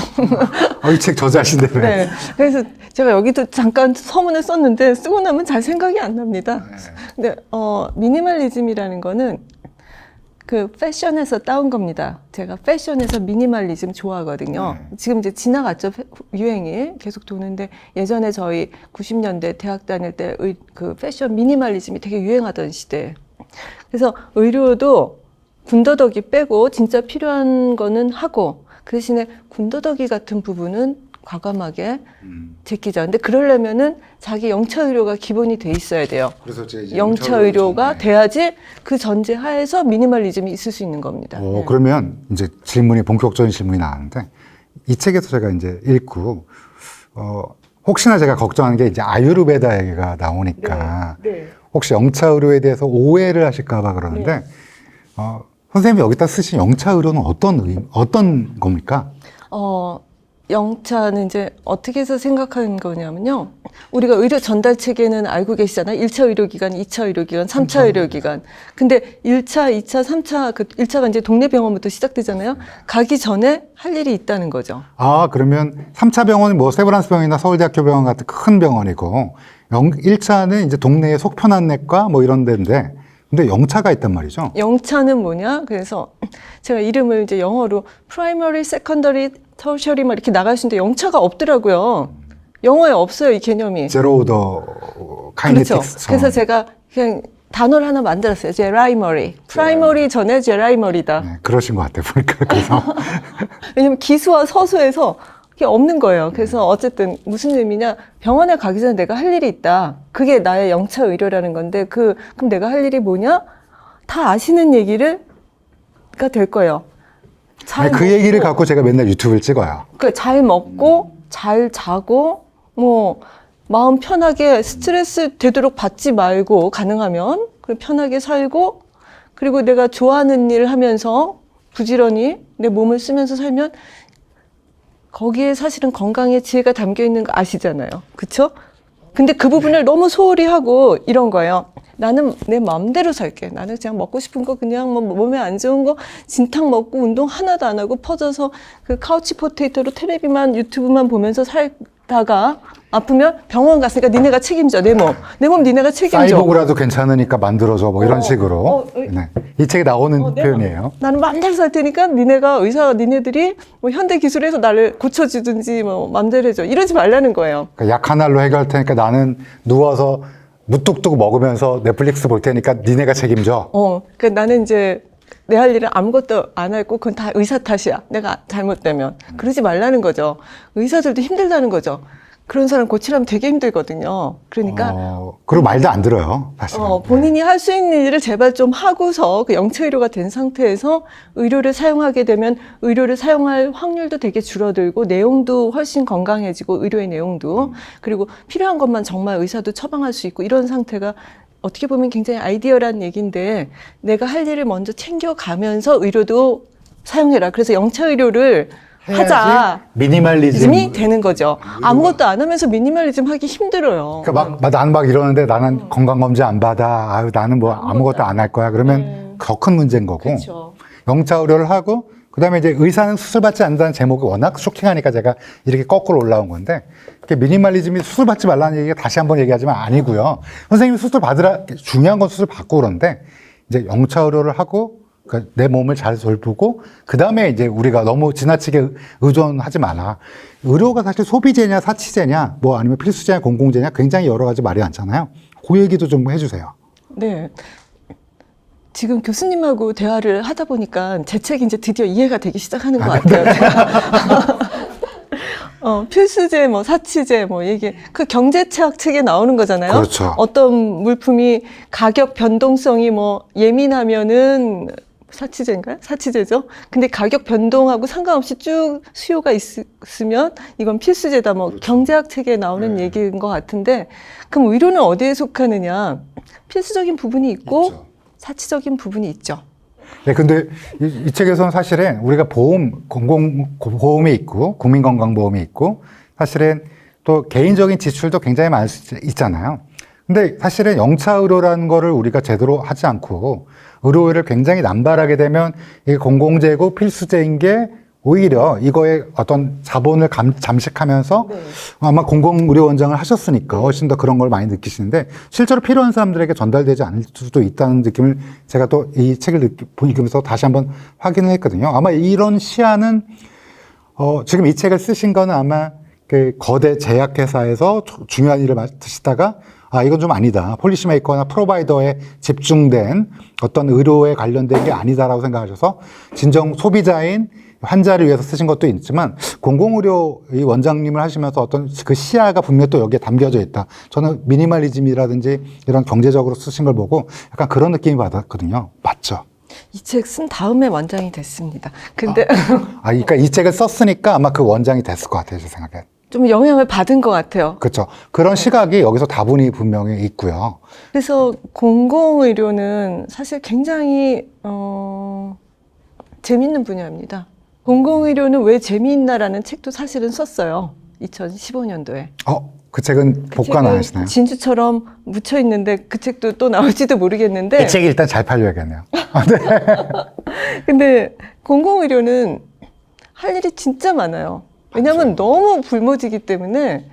이 책 저자신데. 네. 그래서 제가 여기도 잠깐 서문을 썼는데 쓰고 나면 잘 생각이 안 납니다. 근데 미니멀리즘이라는 거는 그 패션에서 따온 겁니다. 제가 패션에서 미니멀리즘 좋아하거든요. 지금 이제 지나갔죠. 유행이 계속 도는데 예전에 저희 90년대 대학 다닐 때 그 패션 미니멀리즘이 되게 유행하던 시대. 그래서 의료도 군더더기 빼고 진짜 필요한 거는 하고 그 대신에 군더더기 같은 부분은 과감하게 제끼자. 근데 그러려면은 자기 영차 의료가 기본이 돼 있어야 돼요. 그래서 이제 영차 의료가 돼야지 그 전제 하에서 미니멀리즘이 있을 수 있는 겁니다. 네. 그러면 이제 본격적인 질문이 나왔는데, 이 책에서 제가 이제 읽고, 혹시나 제가 걱정하는 게 이제 아유르베다 얘기가 나오니까, 네. 혹시 영차 의료에 대해서 오해를 하실까봐 그러는데, 선생님이 여기다 쓰신 영차 의료는 어떤 겁니까? 영차는 이제 어떻게 해서 생각하는 거냐면요. 우리가 의료 전달 체계는 알고 계시잖아요. 1차 의료기관, 2차 의료기관, 3차 의료기관. 근데 1차, 2차, 3차, 그 1차가 이제 동네 병원부터 시작되잖아요. 가기 전에 할 일이 있다는 거죠. 그러면 3차 병원이 뭐 세브란스 병원이나 서울대학교 병원 같은 큰 병원이고, 1차는 이제 동네의 속편한내과 뭐 이런 데인데, 근데 영차가 있단 말이죠. 영차는 뭐냐? 그래서 제가 이름을 이제 영어로 primary, secondary, tertiary 막 이렇게 나가시는데 영차가 없더라고요. 영어에 없어요, 이 개념이. 제로 오더 그렇죠. 카이네틱스. 그래서 제가 그냥 단어를 하나 만들었어요. 제라이머리. 프라이머리 전에 제라이머리다. 네, 그러신 것 같아요, 보니까. 그래서. 왜냐면 기수와 서수에서 그게 없는 거예요. 그래서 어쨌든 무슨 의미냐. 병원에 가기 전에 내가 할 일이 있다. 그게 나의 영차 의료라는 건데 그럼 내가 할 일이 뭐냐? 다 아시는 얘기가 될 거예요. 그 얘기를 갖고 제가 맨날 유튜브를 찍어요. 잘 먹고 잘 자고 뭐 마음 편하게 스트레스 되도록 받지 말고 가능하면 그리고 편하게 살고 그리고 내가 좋아하는 일을 하면서 부지런히 내 몸을 쓰면서 살면 거기에 사실은 건강의 지혜가 담겨 있는 거 아시잖아요. 그쵸? 근데 그 부분을 너무 소홀히 하고 이런 거예요. 나는 내 마음대로 살게. 나는 그냥 먹고 싶은 거 그냥 뭐 몸에 안 좋은 거 진탕 먹고 운동 하나도 안 하고 퍼져서 그 카우치 포테이토로 테레비만 유튜브만 보면서 살다가 아프면 병원 갔으니까 니네가 책임져. 내 몸 니네가 책임져. 사이보그라도 괜찮으니까 만들어줘 뭐 이런 식으로. 네. 이 책에 나오는 표현이에요. 나는 마음대로 살 테니까 니네들이 뭐 현대 기술에서 나를 고쳐주든지 뭐 마음대로 해줘. 이러지 말라는 거예요. 그러니까 약 하나로 해결할 테니까 나는 누워서 무뚝뚝 먹으면서 넷플릭스 볼 테니까 니네가 책임져. 그러니까 나는 이제 내 할 일은 아무것도 안 하고 그건 다 의사 탓이야. 내가 잘못되면. 그러지 말라는 거죠. 의사들도 힘들다는 거죠. 그런 사람 고치려면 되게 힘들거든요. 그러니까 그리고 말도 안 들어요, 사실. 본인이 할 수 있는 일을 제발 좀 하고서 그 영체 의료가 된 상태에서 의료를 사용하게 되면 의료를 사용할 확률도 되게 줄어들고 내용도 훨씬 건강해지고 의료의 내용도 그리고 필요한 것만 정말 의사도 처방할 수 있고 이런 상태가 어떻게 보면 굉장히 아이디어란 얘기인데 내가 할 일을 먼저 챙겨가면서 의료도 사용해라. 그래서 영체 의료를 하자. 미니멀리즘이 되는 거죠. 아무것도 안 하면서 미니멀리즘 하기 힘들어요. 그러니까 나는 막 이러는데 나는 건강검진 안 받아. 나는 뭐 아무것도 안 할 거야. 그러면 더 큰 문제인 거고. 그렇죠. 영차 의료를 하고 그다음에 이제 의사는 수술받지 않는다는 제목이 워낙 쇼킹하니까 제가 이렇게 거꾸로 올라온 건데 미니멀리즘이 수술받지 말라는 얘기가 다시 한번 얘기하지만 아니고요. 선생님이 수술 받으라 중요한 건 수술 받고 그러는데 이제 영차 의료를 하고 그러니까 내 몸을 잘 돌보고 그다음에 이제 우리가 너무 지나치게 의존하지 마라. 의료가 사실 소비재냐 사치재냐 뭐 아니면 필수재냐 공공재냐 굉장히 여러 가지 말이 많잖아요. 그 얘기도 좀 해주세요. 네. 지금 교수님하고 대화를 하다 보니까 제 책이 이제 드디어 이해가 되기 시작하는 것 같아요. 필수재, 뭐 사치재, 뭐 이게 그 경제체학 책에 나오는 거잖아요. 그렇죠. 어떤 물품이 가격 변동성이 뭐 예민하면은 사치재인가요? 사치재죠. 근데 가격 변동하고 상관없이 쭉 수요가 있으면 이건 필수재다. 뭐 그렇죠. 경제학 책에 나오는 얘기인 것 같은데 그럼 의료는 어디에 속하느냐? 필수적인 부분이 있고 그렇죠. 사치적인 부분이 있죠. 네, 근데 이 책에서는 사실은 우리가 공공보험이 있고, 국민건강보험이 있고, 사실은 또 개인적인 지출도 굉장히 많을 수 있잖아요. 근데 사실은 영차의료라는 거를 우리가 제대로 하지 않고, 의료를 굉장히 남발하게 되면 이게 공공재고 필수재인 게 오히려 이거에 어떤 자본을 잠식하면서 네. 아마 공공의료원장을 하셨으니까 훨씬 더 그런 걸 많이 느끼시는데 실제로 필요한 사람들에게 전달되지 않을 수도 있다는 느낌을 제가 또 이 책을 읽으면서 다시 한번 확인을 했거든요. 아마 이런 시야는 지금 이 책을 쓰신 거는 아마 그 거대 제약회사에서 중요한 일을 맡으시다가 이건 좀 아니다. 폴리시메이커나 프로바이더에 집중된 어떤 의료에 관련된 게 아니다라고 생각하셔서 진정 소비자인 환자를 위해서 쓰신 것도 있지만 공공의료 이 원장님을 하시면서 어떤 그 시야가 분명히 또 여기에 담겨져 있다. 저는 미니멀리즘이라든지 이런 경제적으로 쓰신 걸 보고 약간 그런 느낌이 받았거든요. 맞죠? 이 책 쓴 다음에 원장이 됐습니다. 근데 그러니까 이 책을 썼으니까 아마 그 원장이 됐을 것 같아요. 제 생각에. 좀 영향을 받은 것 같아요. 그렇죠. 그런 시각이 여기서 다분히 분명히 있고요. 그래서 공공의료는 사실 굉장히 재밌는 분야입니다. 공공의료는 왜 재미있나라는 책도 사실은 썼어요. 2015년도에. 그 책은 복관 안 하시나요? 진주처럼 묻혀 있는데 그 책도 또 나올지도 모르겠는데. 이 책이 일단 잘 팔려야겠네요. 근데 공공의료는 할 일이 진짜 많아요. 왜냐하면 너무 불모지기 때문에.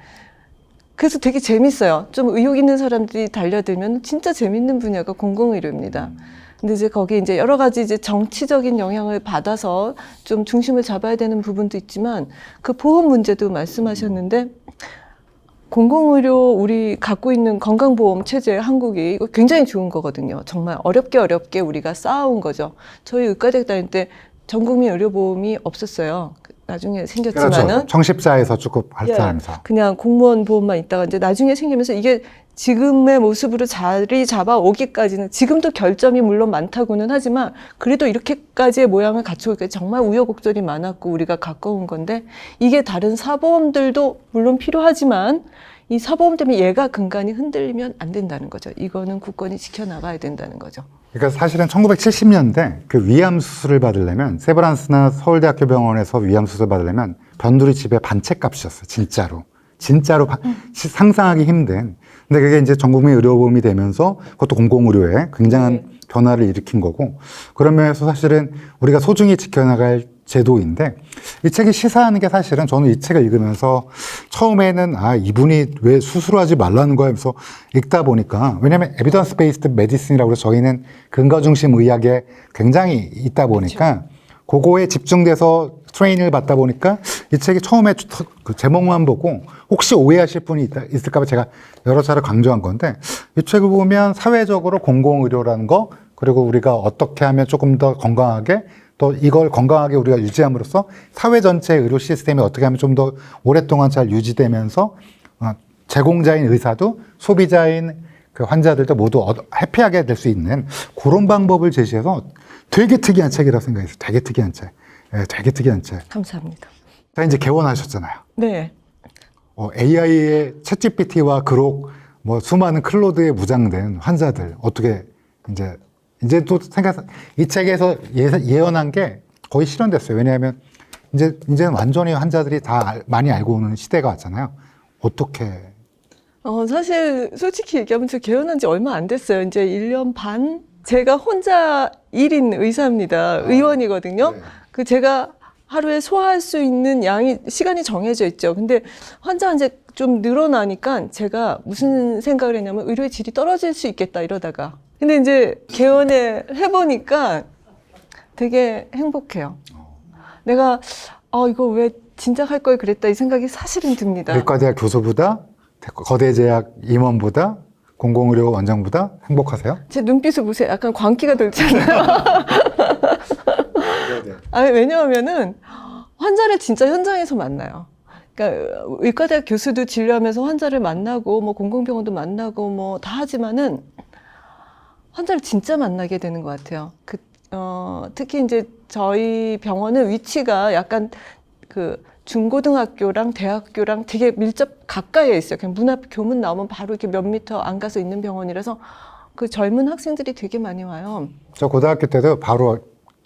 그래서 되게 재밌어요. 좀 의욕 있는 사람들이 달려들면 진짜 재밌는 분야가 공공의료입니다. 근데 이제 거기 이제 여러 가지 이제 정치적인 영향을 받아서 좀 중심을 잡아야 되는 부분도 있지만 그 보험 문제도 말씀하셨는데 공공의료 우리 갖고 있는 건강보험 체제 한국이 이거 굉장히 좋은 거거든요. 정말 어렵게 우리가 쌓아온 거죠. 저희 의과대학 다닐 때 전국민 의료보험이 없었어요. 나중에 생겼지만은 그렇죠. 청십자에서 쭉 발전하면서 그냥 공무원 보험만 있다가 이제 나중에 생기면서 이게 지금의 모습으로 자리 잡아 오기까지는 지금도 결점이 물론 많다고는 하지만 그래도 이렇게까지의 모양을 갖추고 정말 우여곡절이 많았고 우리가 가까운 건데 이게 다른 사보험들도 물론 필요하지만 이 사보험 때문에 얘가 근간이 흔들리면 안 된다는 거죠. 이거는 국권이 지켜나가야 된다는 거죠. 그러니까 사실은 1970년대 그 위암 수술을 받으려면 세브란스나 서울대학교 병원에서 위암 수술 받으려면 변두리 집의 반채값이었어요. 진짜로 상상하기 힘든. 근데 그게 이제 전국민 의료보험이 되면서 그것도 공공의료에 굉장한 변화를 일으킨 거고 그런 면에서 사실은 우리가 소중히 지켜나갈 제도인데 이 책이 시사하는 게 사실은 저는 이 책을 읽으면서 처음에는 이분이 왜 수술하지 말라는 거야 하면서 읽다 보니까 왜냐하면 에비던스 베이스드 메디슨이라고 해서 저희는 근거 중심 의학에 굉장히 있다 보니까 그거에 집중돼서 트레이닝을 받다 보니까 이 책이 처음에 그 제목만 보고 혹시 오해하실 분이 있을까 봐 제가 여러 차례 강조한 건데 이 책을 보면 사회적으로 공공의료라는 거 그리고 우리가 어떻게 하면 조금 더 건강하게 또 이걸 건강하게 우리가 유지함으로써 사회 전체의 의료 시스템이 어떻게 하면 좀 더 오랫동안 잘 유지되면서 제공자인 의사도 소비자인 그 환자들도 모두 해피하게 될 수 있는 그런 방법을 제시해서 되게 특이한 책이라고 생각했어요. 되게 특이한 책. 되게 특이한 책. 감사합니다. 자, 이제 개원하셨잖아요. 네. AI의 챗GPT와 그록 수많은 클로드에 무장된 환자들 어떻게 이제 또 이 책에서 예언한 게 거의 실현됐어요. 왜냐하면 이제는 완전히 환자들이 다 많이 알고 오는 시대가 왔잖아요. 어떻게? 사실 솔직히 얘기하면 저 개원한 지 얼마 안 됐어요. 이제 1년 반? 제가 혼자 1인 의사입니다. 의원이거든요. 네. 제가 하루에 소화할 수 있는 시간이 정해져 있죠. 근데 환자가 이제 좀 늘어나니까 제가 무슨 생각을 했냐면 의료의 질이 떨어질 수 있겠다 이러다가. 근데 이제 개원을 해보니까 되게 행복해요. 내가 이거 왜 진작 할 걸 그랬다 이 생각이 사실은 듭니다. 의과대학 교수보다 거대 제약 임원보다 공공의료 원장보다 행복하세요? 제 눈빛을 보세요. 약간 광기가 돌잖아요. 왜냐하면은 환자를 진짜 현장에서 만나요. 그러니까 의과대학 교수도 진료하면서 환자를 만나고 공공병원도 만나고 다 하지만은 환자를 진짜 만나게 되는 것 같아요. 특히 이제 저희 병원은 위치가 약간 중고등학교랑 대학교랑 되게 밀접 가까이에 있어요. 그냥 문 앞 교문 나오면 바로 이렇게 몇 미터 안 가서 있는 병원이라서 그 젊은 학생들이 되게 많이 와요. 저 고등학교 때도 바로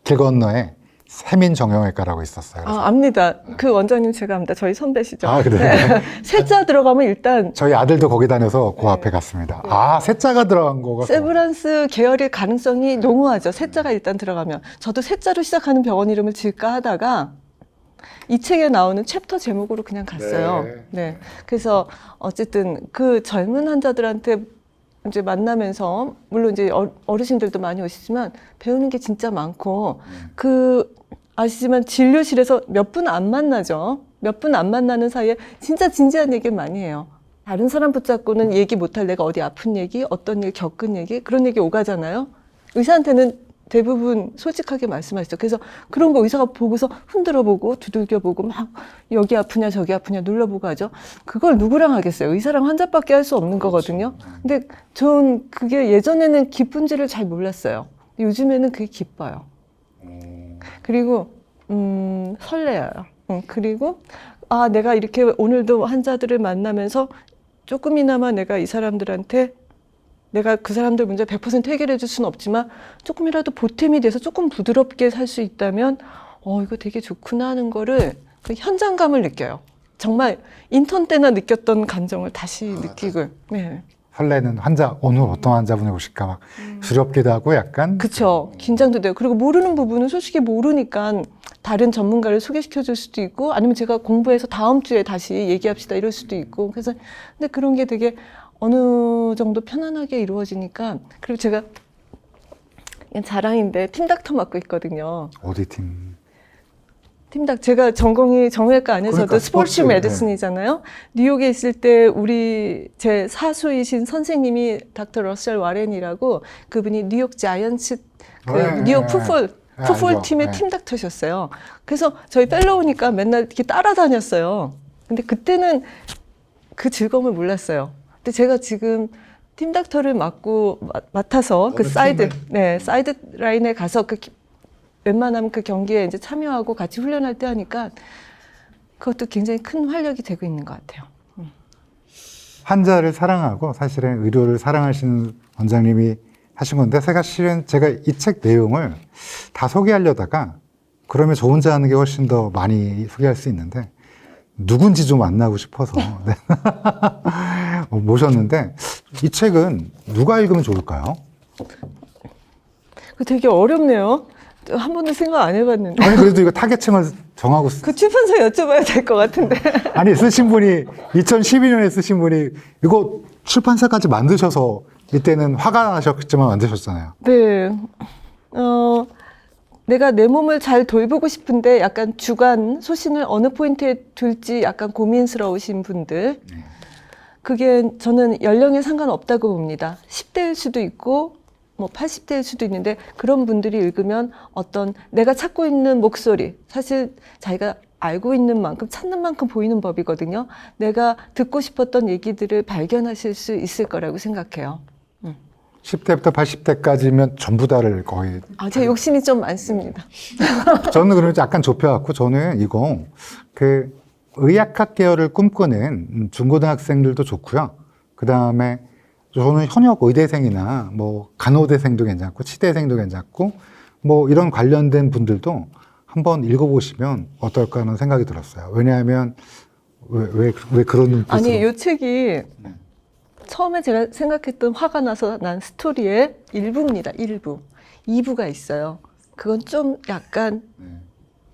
길 건너에 세민정형외과라고 있었어요. 압니다. 그 원장님 제가 압니다. 저희 선배시죠. 그래요? 네. 세자 들어가면 일단 저희 아들도 거기 다녀서 그 앞에 갔습니다. 세자가 들어간 거가 세브란스 계열일 가능성이 농후하죠. 세자가 일단 들어가면. 저도 세자로 시작하는 병원 이름을 지을까 하다가 이 책에 나오는 챕터 제목으로 그냥 갔어요. 네. 그래서 어쨌든 그 젊은 환자들한테 이제 만나면서 물론 이제 어르신들도 많이 오시지만 배우는 게 진짜 많고 그 아시지만 진료실에서 몇 분 안 만나죠. 몇 분 안 만나는 사이에 진짜 진지한 얘기를 많이 해요. 다른 사람 붙잡고는 얘기 못할 내가 어디 아픈 얘기, 어떤 일 겪은 얘기 그런 얘기 오가잖아요. 의사한테는 대부분 솔직하게 말씀하시죠. 그래서 그런 거 의사가 보고서 흔들어보고 두들겨보고 막 여기 아프냐 저기 아프냐 눌러보고 하죠. 그걸 누구랑 하겠어요. 의사랑 환자밖에 할 수 없는 거거든요. 근데 전 그게 예전에는 기쁜지를 잘 몰랐어요. 요즘에는 그게 기뻐요. 그리고 설레요. 그리고 아 내가 이렇게 오늘도 환자들을 만나면서 조금이나마 내가 이 사람들한테 내가 그 사람들 문제 100% 해결해 줄 수는 없지만 조금이라도 보탬이 돼서 조금 부드럽게 살 수 있다면 이거 되게 좋구나 하는 거를 그 현장감을 느껴요. 정말 인턴 때나 느꼈던 감정을 다시 느끼고. 네. 설레는 환자, 오늘 어떤 환자분이 오실까 막 두렵기도 하고 약간. 그쵸. 긴장도 돼요. 그리고 모르는 부분은 솔직히 모르니까 다른 전문가를 소개시켜 줄 수도 있고 아니면 제가 공부해서 다음 주에 다시 얘기합시다 이럴 수도 있고 그래서 근데 그런 게 되게 어느 정도 편안하게 이루어지니까 그리고 제가 그냥 자랑인데 팀닥터 맡고 있거든요. 어디 팀? 팀닥 제가 전공이 정형외과 안에서도 그러니까 스포츠 스포츠, 메디슨이잖아요. 뉴욕에 있을 때 우리 제 사수이신 선생님이 닥터 러셀 와렌이라고 그분이 뉴욕 자이언츠 뉴욕 풋볼 팀의 네. 팀닥터셨어요. 그래서 저희 펠로우니까 맨날 이렇게 따라다녔어요. 근데 그때는 그 즐거움을 몰랐어요. 근데 제가 지금 팀닥터를 맡아서 그 사이드 라인에 가서 웬만하면 그 경기에 이제 참여하고 같이 훈련할 때 하니까 그것도 굉장히 큰 활력이 되고 있는 것 같아요. 환자를 사랑하고 사실은 의료를 사랑하시는 원장님이 하신 건데 사실은 제가 이 책 내용을 다 소개하려다가 그러면 저 혼자 하는 게 훨씬 더 많이 소개할 수 있는데 누군지 좀 만나고 싶어서 네. 모셨는데 이 책은 누가 읽으면 좋을까요? 그 되게 어렵네요. 한 번도 생각 안 해봤는데. 아니 그래도 이거 타겟층을 정하고 그 출판사 여쭤봐야 될 것 같은데. 아니 쓰신 분이 2012년에 쓰신 분이 이거 출판사까지 만드셔서 이때는 화가 나셨지만 만드셨잖아요. 네. 내가 내 몸을 잘 돌보고 싶은데 약간 주관, 소신을 어느 포인트에 둘지 약간 고민스러우신 분들. 그게 저는 연령에 상관없다고 봅니다. 10대일 수도 있고 뭐 80대일 수도 있는데 그런 분들이 읽으면 어떤 내가 찾고 있는 목소리, 사실 자기가 알고 있는 만큼 찾는 만큼 보이는 법이거든요. 내가 듣고 싶었던 얘기들을 발견하실 수 있을 거라고 생각해요. 10대부터 80대까지면 전부 다를 거의. 제 욕심이 좀 많습니다. 저는 그러면 약간 좁혀갖고 저는 이거 그 의학학 계열을 꿈꾸는 중고등학생들도 좋고요. 그 다음에 저는 현역 의대생이나 뭐 간호대생도 괜찮고 치대생도 괜찮고 뭐 이런 관련된 분들도 한번 읽어보시면 어떨까 하는 생각이 들었어요. 왜냐하면 왜 그런 눈빛으로. 아니, 이 책이 처음에 제가 생각했던 화가 나서 난 스토리의 일부입니다. 일부. 2부가 있어요. 그건 좀 약간.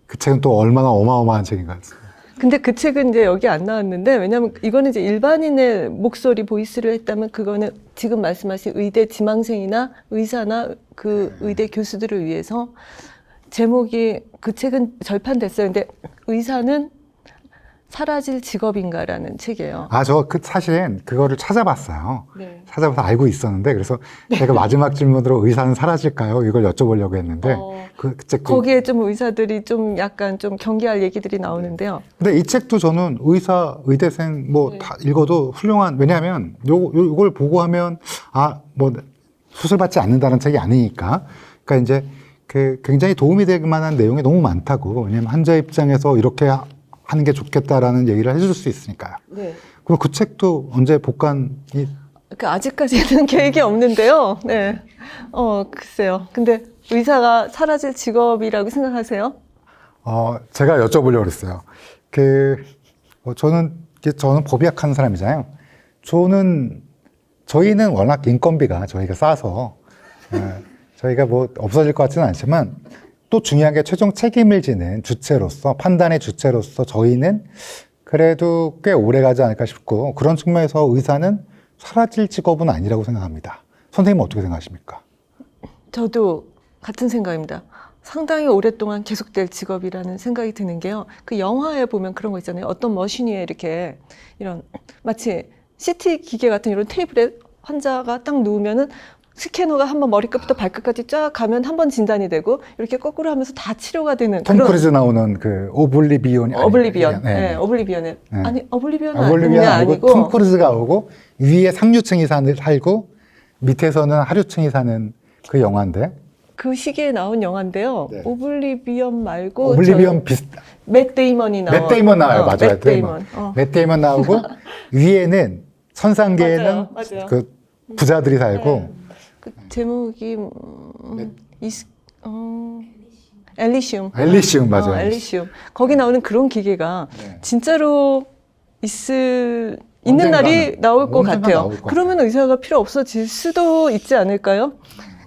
그 책은 또 얼마나 어마어마한 책인 것 같습니다. 근데 그 책은 이제 여기 안 나왔는데, 왜냐면 이거는 이제 일반인의 목소리, 보이스를 했다면 그거는 지금 말씀하신 의대 지망생이나 의사나 그 의대 교수들을 위해서 제목이 그 책은 절판됐어요. 근데 의사는 사라질 직업인가라는 책이에요. 저 사실은 그거를 찾아봤어요. 네. 찾아봐서 알고 있었는데, 그래서 제가 마지막 질문으로 의사는 사라질까요? 이걸 여쭤보려고 했는데, 그 책도. 거기에 좀 의사들이 좀 약간 좀 경계할 얘기들이 나오는데요. 근데 이 책도 저는 의사, 의대생 뭐 다 읽어도 훌륭한, 왜냐하면 요걸 보고 하면, 뭐 수술받지 않는다는 책이 아니니까. 그러니까 이제 그 굉장히 도움이 될 만한 내용이 너무 많다고. 왜냐면 환자 입장에서 이렇게 하는 게 좋겠다라는 얘기를 해줄 수 있으니까요. 네. 그럼 그 책도 언제 복간이? 아직까지는 계획이 없는데요. 네. 글쎄요. 근데 의사가 사라질 직업이라고 생각하세요? 제가 여쭤보려고 그랬어요. 저는 법의학하는 사람이잖아요. 저희는 워낙 인건비가 저희가 싸서, 저희가 뭐 없어질 것 같지는 않지만, 또 중요한 게 최종 책임을 지는 주체로서, 판단의 주체로서 저희는 그래도 꽤 오래 가지 않을까 싶고, 그런 측면에서 의사는 사라질 직업은 아니라고 생각합니다. 선생님은 어떻게 생각하십니까? 저도 같은 생각입니다. 상당히 오랫동안 계속될 직업이라는 생각이 드는 게요. 그 영화에 보면 그런 거 있잖아요. 어떤 머신 위에 이렇게 이런 마치 CT 기계 같은 이런 테이블에 환자가 딱 누우면은 스캐너가 한번 머리끝부터 발끝까지 쫙 가면 한 번 진단이 되고 이렇게 거꾸로 하면서 다 치료가 되는 톰 크루즈 나오는 그 오블리비언이 오블리비언. 네. 네, 오블리비언에 아니 오블리비언은 오블리비언 아니고 톰 크루즈가 오고 위에 상류층이 살고 밑에서는 하류층이 사는 그 영화인데 그 시기에 나온 영화인데요. 네. 오블리비언 말고 오블리비언 비슷 맷 데이먼이 나와요. 맷 데이먼 나와요. 맞아요. 맷 데이먼. 맷 데이먼 나오고 위에는 천상계에는 맞아요. 그 부자들이 살고 네. 그 제목이 엘리시움. 엘리시움 맞아요. 엘리시움. 거기 나오는 그런 기계가 네. 진짜로 있는 날이 나올 것 언젠가 같아요. 나올 것 그러면 의사가 필요 없어질 수도 있지 않을까요?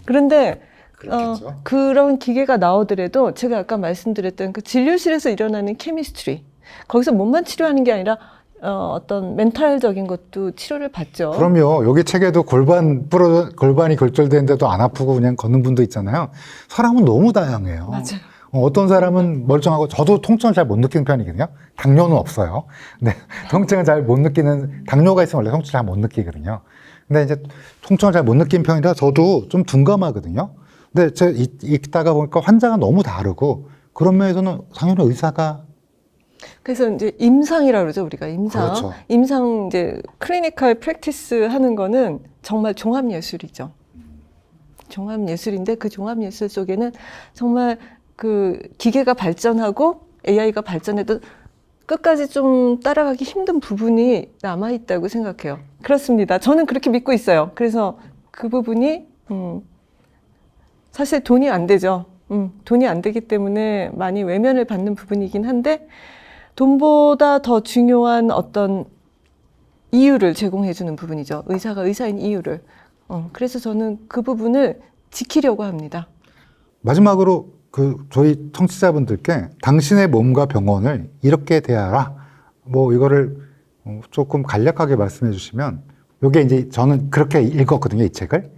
그런데 그렇겠죠. 그런 기계가 나오더라도 제가 아까 말씀드렸던 그 진료실에서 일어나는 케미스트리 거기서 몸만 치료하는 게 아니라 어떤 멘탈적인 것도 치료를 받죠. 그럼요. 여기 책에도 골반이 골절되는데도 안 아프고 그냥 걷는 분도 있잖아요. 사람은 너무 다양해요. 맞아요. 어떤 사람은 멀쩡하고 저도 통증을 잘 못 느끼는 편이거든요. 당뇨는 없어요. 근데 통증을 잘 못 느끼는 당뇨가 있으면 원래 통증을 잘 못 느끼거든요. 근데 이제 통증을 잘 못 느끼는 편이라 저도 좀 둔감하거든요. 근데 제가 읽다가 보니까 환자가 너무 다르고 그런 면에서는 당연히 의사가 그래서 이제 임상이라고 그러죠, 우리가 임상. 그렇죠. 임상 이제 클리니컬 프랙티스 하는 거는 정말 종합 예술이죠. 종합 예술인데 그 종합 예술 속에는 정말 그 기계가 발전하고 AI가 발전해도 끝까지 좀 따라가기 힘든 부분이 남아 있다고 생각해요. 그렇습니다. 저는 그렇게 믿고 있어요. 그래서 그 부분이 사실 돈이 안 되죠. 돈이 안 되기 때문에 많이 외면을 받는 부분이긴 한데 돈보다 더 중요한 어떤 이유를 제공해 주는 부분이죠. 의사가 의사인 이유를. 그래서 저는 그 부분을 지키려고 합니다. 마지막으로 저희 청취자분들께 당신의 몸과 병원을 이렇게 대하라. 뭐 이거를 조금 간략하게 말씀해 주시면 요게 이제 저는 그렇게 읽었거든요, 이 책을.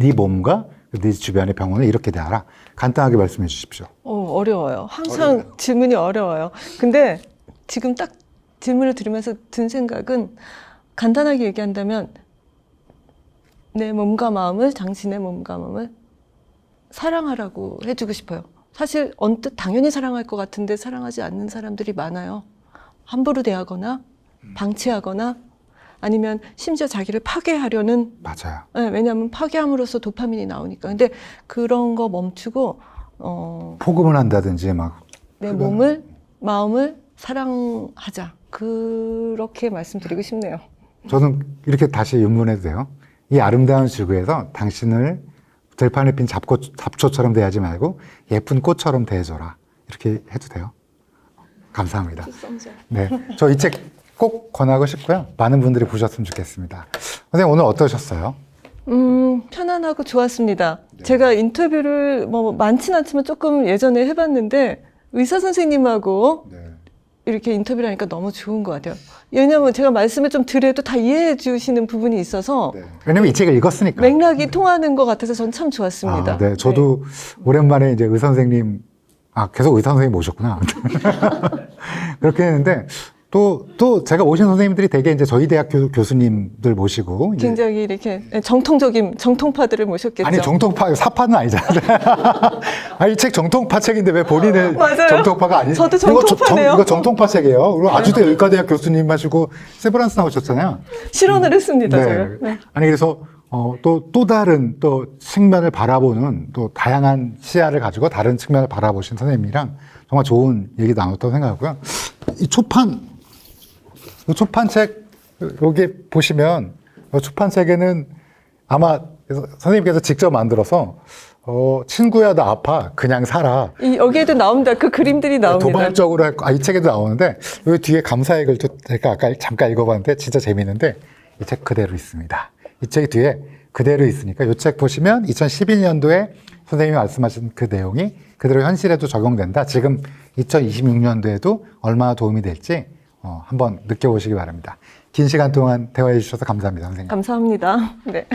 네 몸과 네 주변의 병원을 이렇게 대하라. 간단하게 말씀해 주십시오. 어려워요. 항상 질문이 어려워요. 근데 지금 딱 질문을 들으면서 든 생각은 간단하게 얘기한다면 내 몸과 마음을, 당신의 몸과 마음을 사랑하라고 해주고 싶어요. 사실 언뜻 당연히 사랑할 것 같은데 사랑하지 않는 사람들이 많아요. 함부로 대하거나 방치하거나 아니면 심지어 자기를 파괴하려는. 맞아요. 네, 왜냐하면 파괴함으로써 도파민이 나오니까. 근데 그런 거 멈추고 포금을 한다든지 내 몸을, 마음을 사랑하자. 그렇게 말씀드리고 싶네요. 저는 이렇게 다시 윤문해도 돼요. 이 아름다운 지구에서 당신을 들판에 핀 잡초처럼 대하지 말고 예쁜 꽃처럼 대해줘라. 이렇게 해도 돼요. 감사합니다. 네, 저 이 책 꼭 권하고 싶고요. 많은 분들이 보셨으면 좋겠습니다. 선생님 오늘 어떠셨어요? 편안하고 좋았습니다. 제가 인터뷰를 뭐 많지는 않지만 조금 예전에 해봤는데 의사 선생님하고 이렇게 인터뷰를 하니까 너무 좋은 것 같아요. 왜냐하면 제가 말씀을 좀 드려도 다 이해해 주시는 부분이 있어서 왜냐면 이 책을 읽었으니까. 맥락이 통하는 것 같아서 전 참 좋았습니다. 네, 저도 오랜만에 이제 의사 선생님, 계속 의사 선생님 모셨구나. 그렇게 했는데, 또 제가 모신 선생님들이 되게 이제 저희 대학 교수님들 모시고. 굉장히 이렇게 정통적인 정통파들을 모셨겠죠. 아니, 사파는 아니잖아요. 이 책 정통파 책인데 왜 본인의 맞아요. 정통파가 아니죠? 저도 정통파네요. 이거 정통파 책이에요. 그리고 아주대 의과대학 교수님 하시고 세브란스 나오셨잖아요. 실언을 했습니다, 네. 제가. 네. 아니, 그래서 또 다른 측면을 바라보는 또 다양한 시야를 가지고 다른 측면을 바라보신 선생님이랑 정말 좋은 얘기 나눴다고 생각하고요. 이 초판책, 여기 보시면, 초판책에는 아마 선생님께서 직접 만들어서, 친구야, 나 아파. 그냥 살아. 여기에도 나옵니다. 그 그림들이 나옵니다. 도발적으로 이 책에도 나오는데, 여기 뒤에 감사의 글도 제가 아까 잠깐 읽어봤는데, 진짜 재미있는데, 이 책 그대로 있습니다. 이 책 뒤에 그대로 있으니까 이 책 보시면 2011년도에 선생님이 말씀하신 그 내용이 그대로 현실에도 적용된다. 지금 2026년도에도 얼마나 도움이 될지 한번 느껴보시기 바랍니다. 긴 시간 동안 대화해 주셔서 감사합니다, 선생님. 감사합니다. 네.